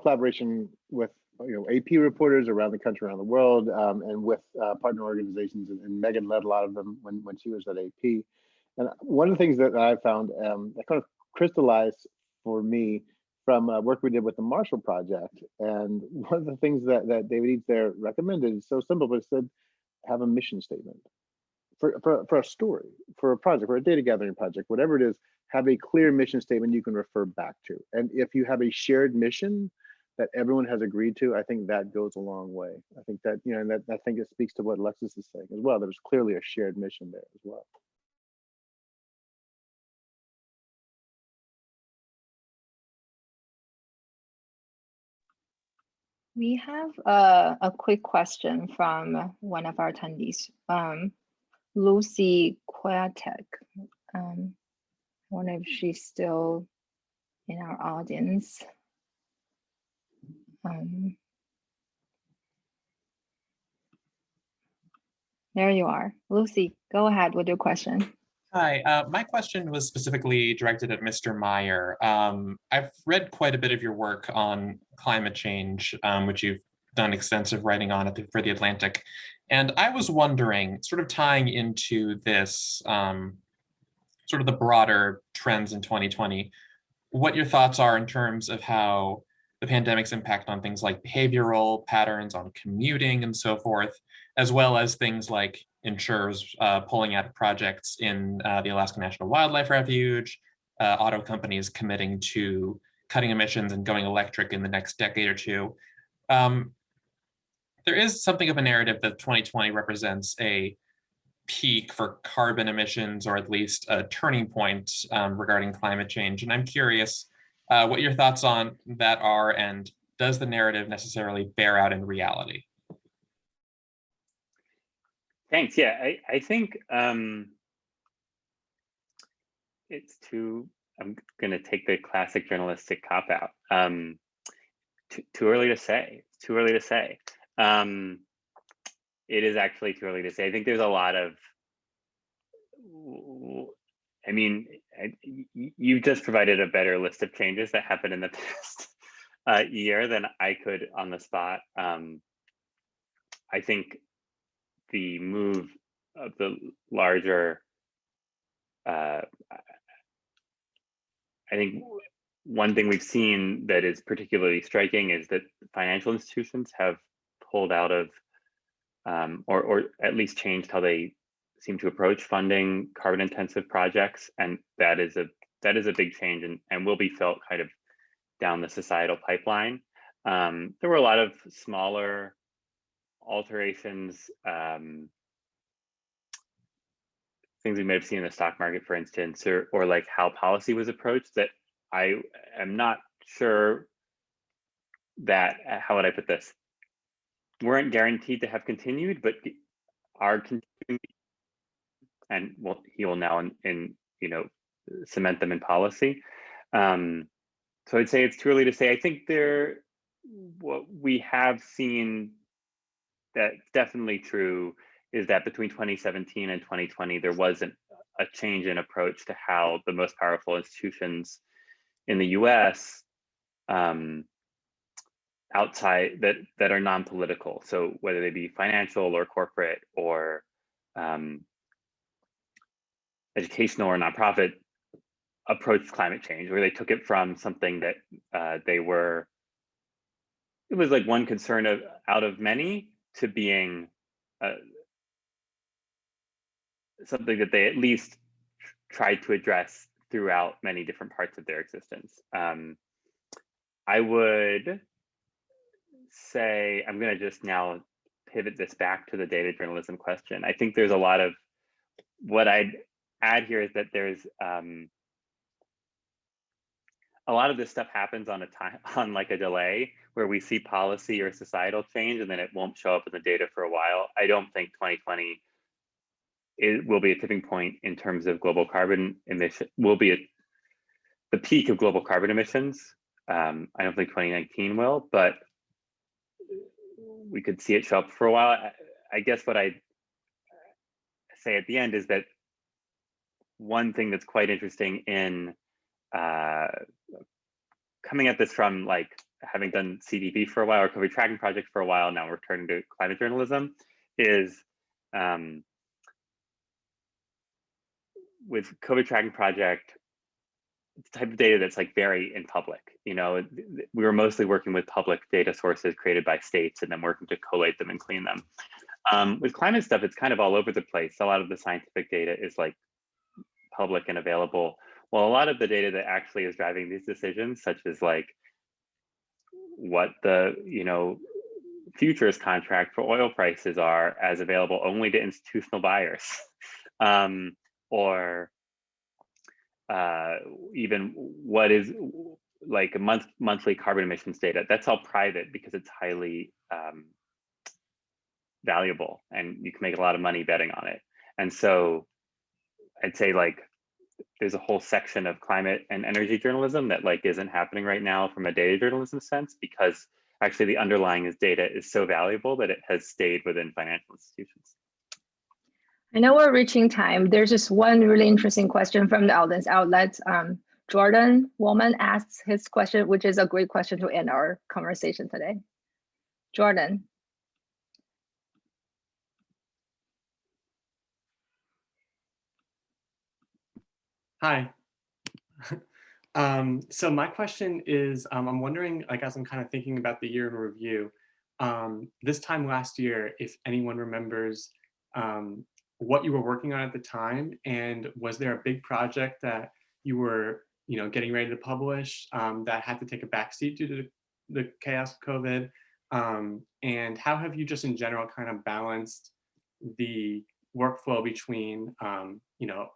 collaboration with, you know, AP reporters around the country, around the world, and with partner organizations. And Meghan led a lot of them when she was at AP. And one of the things that I found that kind of crystallized for me from work we did with the Marshall Project. And one of the things that David Eads there recommended is so simple, but it said, have a mission statement for a story, for a project, for a data gathering project, whatever it is, have a clear mission statement you can refer back to. And if you have a shared mission that everyone has agreed to, I think that goes a long way. I think that, you know, and that I think it speaks to what Alexis is saying as well. There's clearly a shared mission there as well. We have a quick question from one of our attendees, Lucy Quatek. I wonder if she's still in our audience. There you are. Lucy, go ahead with your question. Hi, my question was specifically directed at Mr. Meyer. I've read quite a bit of your work on climate change, which you've done extensive writing on for The Atlantic. And I was wondering, sort of tying into this, sort of the broader trends in 2020, what your thoughts are in terms of how the pandemic's impact on things like behavioral patterns, on commuting and so forth, as well as things like insurers pulling out of projects in the Alaska National Wildlife Refuge, auto companies committing to cutting emissions and going electric in the next decade or two. There is something of a narrative that 2020 represents a peak for carbon emissions, or at least a turning point regarding climate change. And I'm curious what your thoughts on that are, and does the narrative necessarily bear out in reality? Thanks. Yeah, I think it's too, I'm going to take the classic journalistic cop out. Too early to say. It's too early to say. It is actually too early to say. I think there's a lot of, I mean, you just provided a better list of changes that happened in the past year than I could on the spot. I think the move of the larger, I think one thing we've seen that is particularly striking is that financial institutions have pulled out of, or at least changed how they seem to approach funding carbon intensive projects. And that is a big change, and will be felt kind of down the societal pipeline. There were a lot of smaller alterations, things we may have seen in the stock market, for instance, or like how policy was approached, that I am not sure that, how would I put this, weren't guaranteed to have continued, but are continuing, and well, he will now in you know, cement them in policy. So I'd say it's too early to say. I think what we have seen that's definitely true is that between 2017 and 2020, there wasn't a change in approach to how the most powerful institutions in the US outside that are non-political. So whether they be financial or corporate or educational or nonprofit, approached climate change, where they took it from something that it was like one concern out of many, to being something that they at least tried to address throughout many different parts of their existence. I would say, I'm going to just now pivot this back to the data journalism question. I think there's a lot of, what I'd add here is that there's a lot of this stuff happens on like a delay, where we see policy or societal change and then it won't show up in the data for a while. I don't think 2020 will be a tipping point in terms of global carbon emission, will be the peak of global carbon emissions. I don't think 2019 will, but we could see it show up for a while. I guess what I'd say at the end is that one thing that's quite interesting in coming at this from like having done CDP for a while, or COVID tracking project for a while, now returning to climate journalism, is with COVID tracking project, type of data that's like very in public. You know, we were mostly working with public data sources created by states and then working to collate them and clean them. With climate stuff, it's kind of all over the place. A lot of the scientific data is like public and available. Well, a lot of the data that actually is driving these decisions, such as like what the, you know, futures contract for oil prices are as available only to institutional buyers, or even what is like a monthly carbon emissions data. That's all private because it's highly valuable and you can make a lot of money betting on it. And so I'd say like there's a whole section of climate and energy journalism that like isn't happening right now from a data journalism sense, because actually the underlying data is so valuable that it has stayed within financial institutions. I know we're reaching time. There's just one really interesting question from the audience outlets. Jordan Woolman asks his question, which is a great question to end our conversation today. Jordan. Hi. So my question is, I'm wondering, like, as I'm kind of thinking about the year in review, this time last year, if anyone remembers what you were working on at the time, and was there a big project that you were, you know, getting ready to publish that had to take a backseat due to the chaos of COVID? And how have you just in general kind of balanced the workflow between, you know,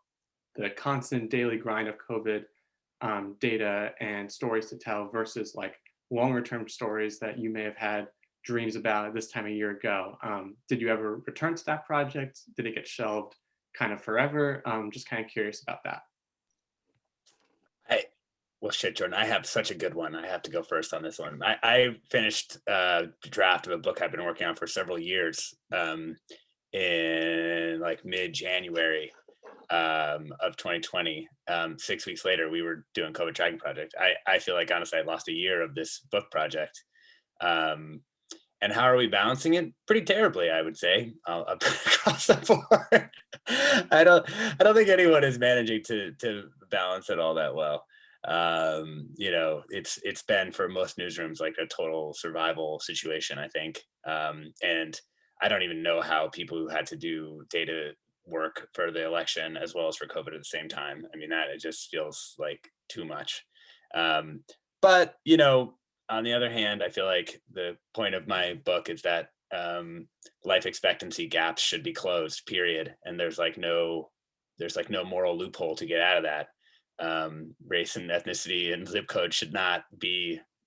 the constant daily grind of COVID data and stories to tell versus like longer term stories that you may have had dreams about this time a year ago? Did you ever return to that project? Did it get shelved kind of forever? Just kind of curious about that. Well, shit, Jordan, I have such a good one. I have to go first on this one. I finished the draft of a book I've been working on for several years in like mid-January of 2020. 6 weeks later, we were doing COVID tracking project. I feel like honestly, I lost a year of this book project. And how are we balancing it? Pretty terribly, I would say, across the board. I don't think anyone is managing to balance it all that well. You know, it's been for most newsrooms like a total survival situation, I think. And I don't even know how people who had to do data work for the election as well as for COVID at the same time. I mean, that it just feels like too much. But, you know, on the other hand, I feel like the point of my book is that life expectancy gaps should be closed, period. And there's no moral loophole to get out of that. Race and ethnicity and zip code should not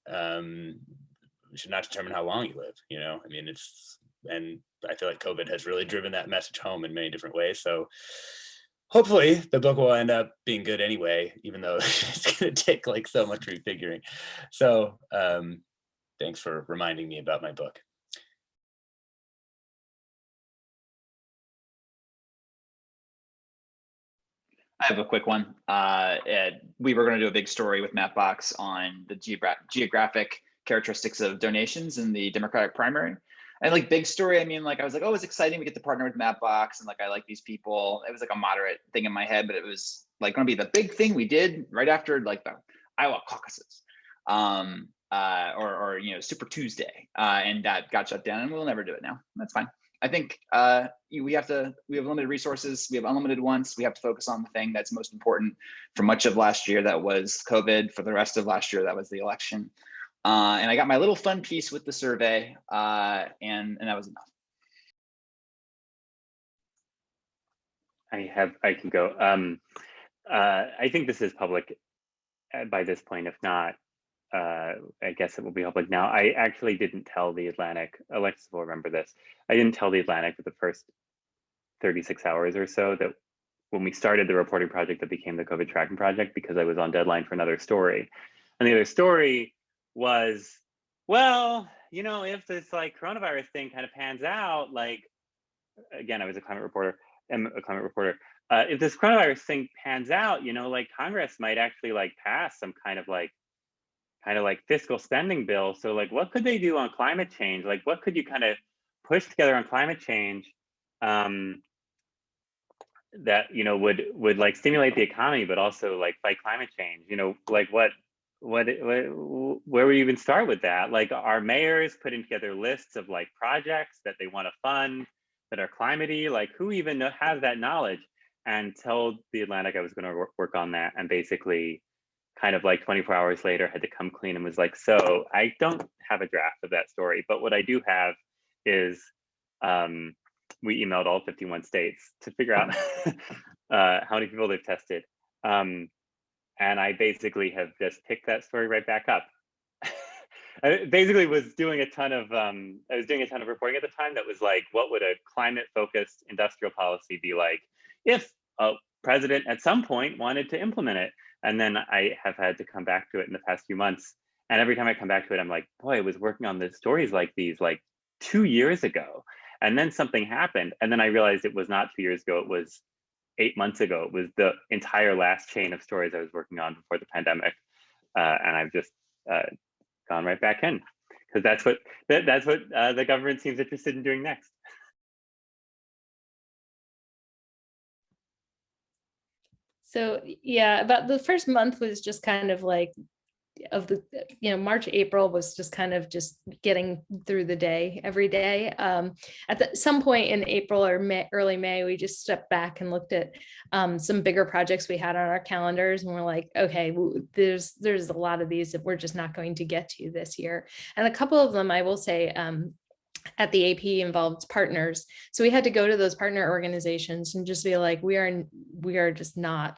determine how long you live. You know, I mean, and I feel like COVID has really driven that message home in many different ways. So hopefully the book will end up being good anyway, even though it's going to take like so much refiguring. So thanks for reminding me about my book. I have a quick one. We were going to do a big story with Mapbox on the geographic characteristics of donations in the Democratic primary. And like big story, I mean, like I was like, oh, it's exciting we get to partner with Mapbox, and like I like these people. It was like a moderate thing in my head, but it was like going to be the big thing we did right after like the Iowa caucuses, or you know, Super Tuesday, and that got shut down, and we'll never do it now. That's fine. I think we have limited resources. We have unlimited ones. We have to focus on the thing that's most important. For much of last year, that was COVID. For the rest of last year, that was the election. And I got my little fun piece with the survey, and that was enough. I can go. I think this is public by this point. If not, I guess it will be public now. I actually didn't tell the Atlantic. Alexis will remember this. I didn't tell the Atlantic for the first 36 hours or so that when we started the reporting project that became the COVID tracking project, because I was on deadline for another story. And the other story was, well, you know, if this like coronavirus thing kind of pans out, like, again, I was a climate reporter. If this coronavirus thing pans out, you know, like Congress might actually like pass some kind of like fiscal spending bill. So like, what could they do on climate change? Like, what could you kind of push together on climate change that, you know, would like stimulate the economy, but also like fight climate change. You know, like where would you even start with that? Like, are mayors putting together lists of like projects that they want to fund that are climate-y? Like, who even has that knowledge? And told the Atlantic I was going to work on that, and basically kind of like 24 hours later had to come clean and was like, so I don't have a draft of that story, but what I do have is we emailed all 51 states to figure out how many people they've tested. And I basically have just picked that story right back up. I basically was doing a ton of reporting at the time that was like, what would a climate-focused industrial policy be like if a president at some point wanted to implement it? And then I have had to come back to it in the past few months. And every time I come back to it, I'm like, boy, I was working on the stories like these like 2 years ago. And then something happened. And then I realized it was not 2 years ago, it was 8 months ago. It was the entire last chain of stories I was working on before the pandemic. And I've just gone right back in, because that's what the government seems interested in doing next. So yeah, about the first month was just kind of like March, April was just kind of just getting through the day every day. At some point in April or early May, we just stepped back and looked at some bigger projects we had on our calendars, and we're like, okay, there's a lot of these that we're just not going to get to this year. And a couple of them, I will say, at the AP involved partners. So we had to go to those partner organizations and just be like, we are just not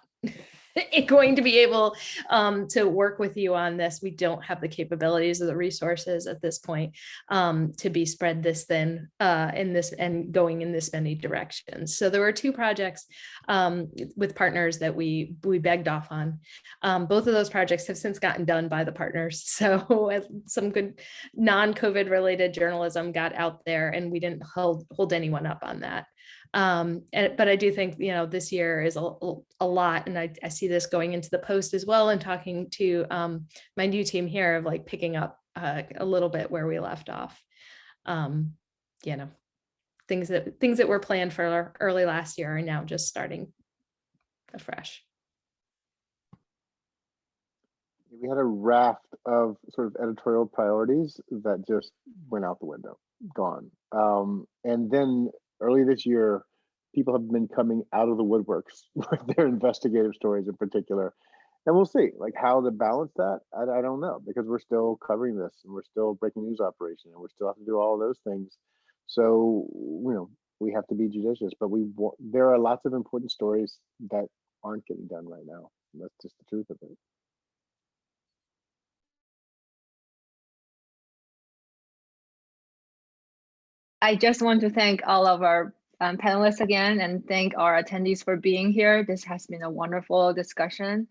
going to be able to work with you on this. We don't have the capabilities or the resources at this point to be spread this thin in this and going in this many directions. So there were 2 projects with partners that we begged off on. Both of those projects have since gotten done by the partners. So some good non-COVID related journalism got out there, and we didn't hold anyone up on that. But I do think, this year is a lot, and I see this going into the post as well, and talking to my new team here of like picking up a little bit where we left off. Things that were planned for early last year are now just starting afresh. We had a raft of sort of editorial priorities that just went out the window, gone. And then early this year, people have been coming out of the woodworks with their investigative stories in particular. And we'll see like how to balance that. I don't know, because we're still covering this, and we're still breaking news operation, and we still have to do all of those things. So, we have to be judicious, but there are lots of important stories that aren't getting done right now. And that's just the truth of it. I just want to thank all of our panelists again, and thank our attendees for being here. This has been a wonderful discussion.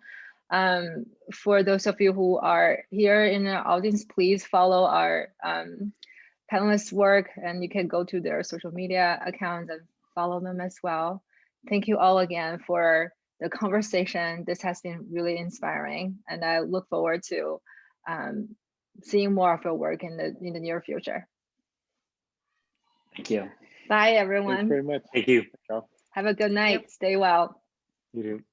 For those of you who are here in the audience, please follow our panelists' work, and you can go to their social media accounts and follow them as well. Thank you all again for the conversation. This has been really inspiring, and I look forward to seeing more of your work in the near future. Thank you. Bye, everyone. Thanks very much. Thank you. Have a good night. Stay well. You too.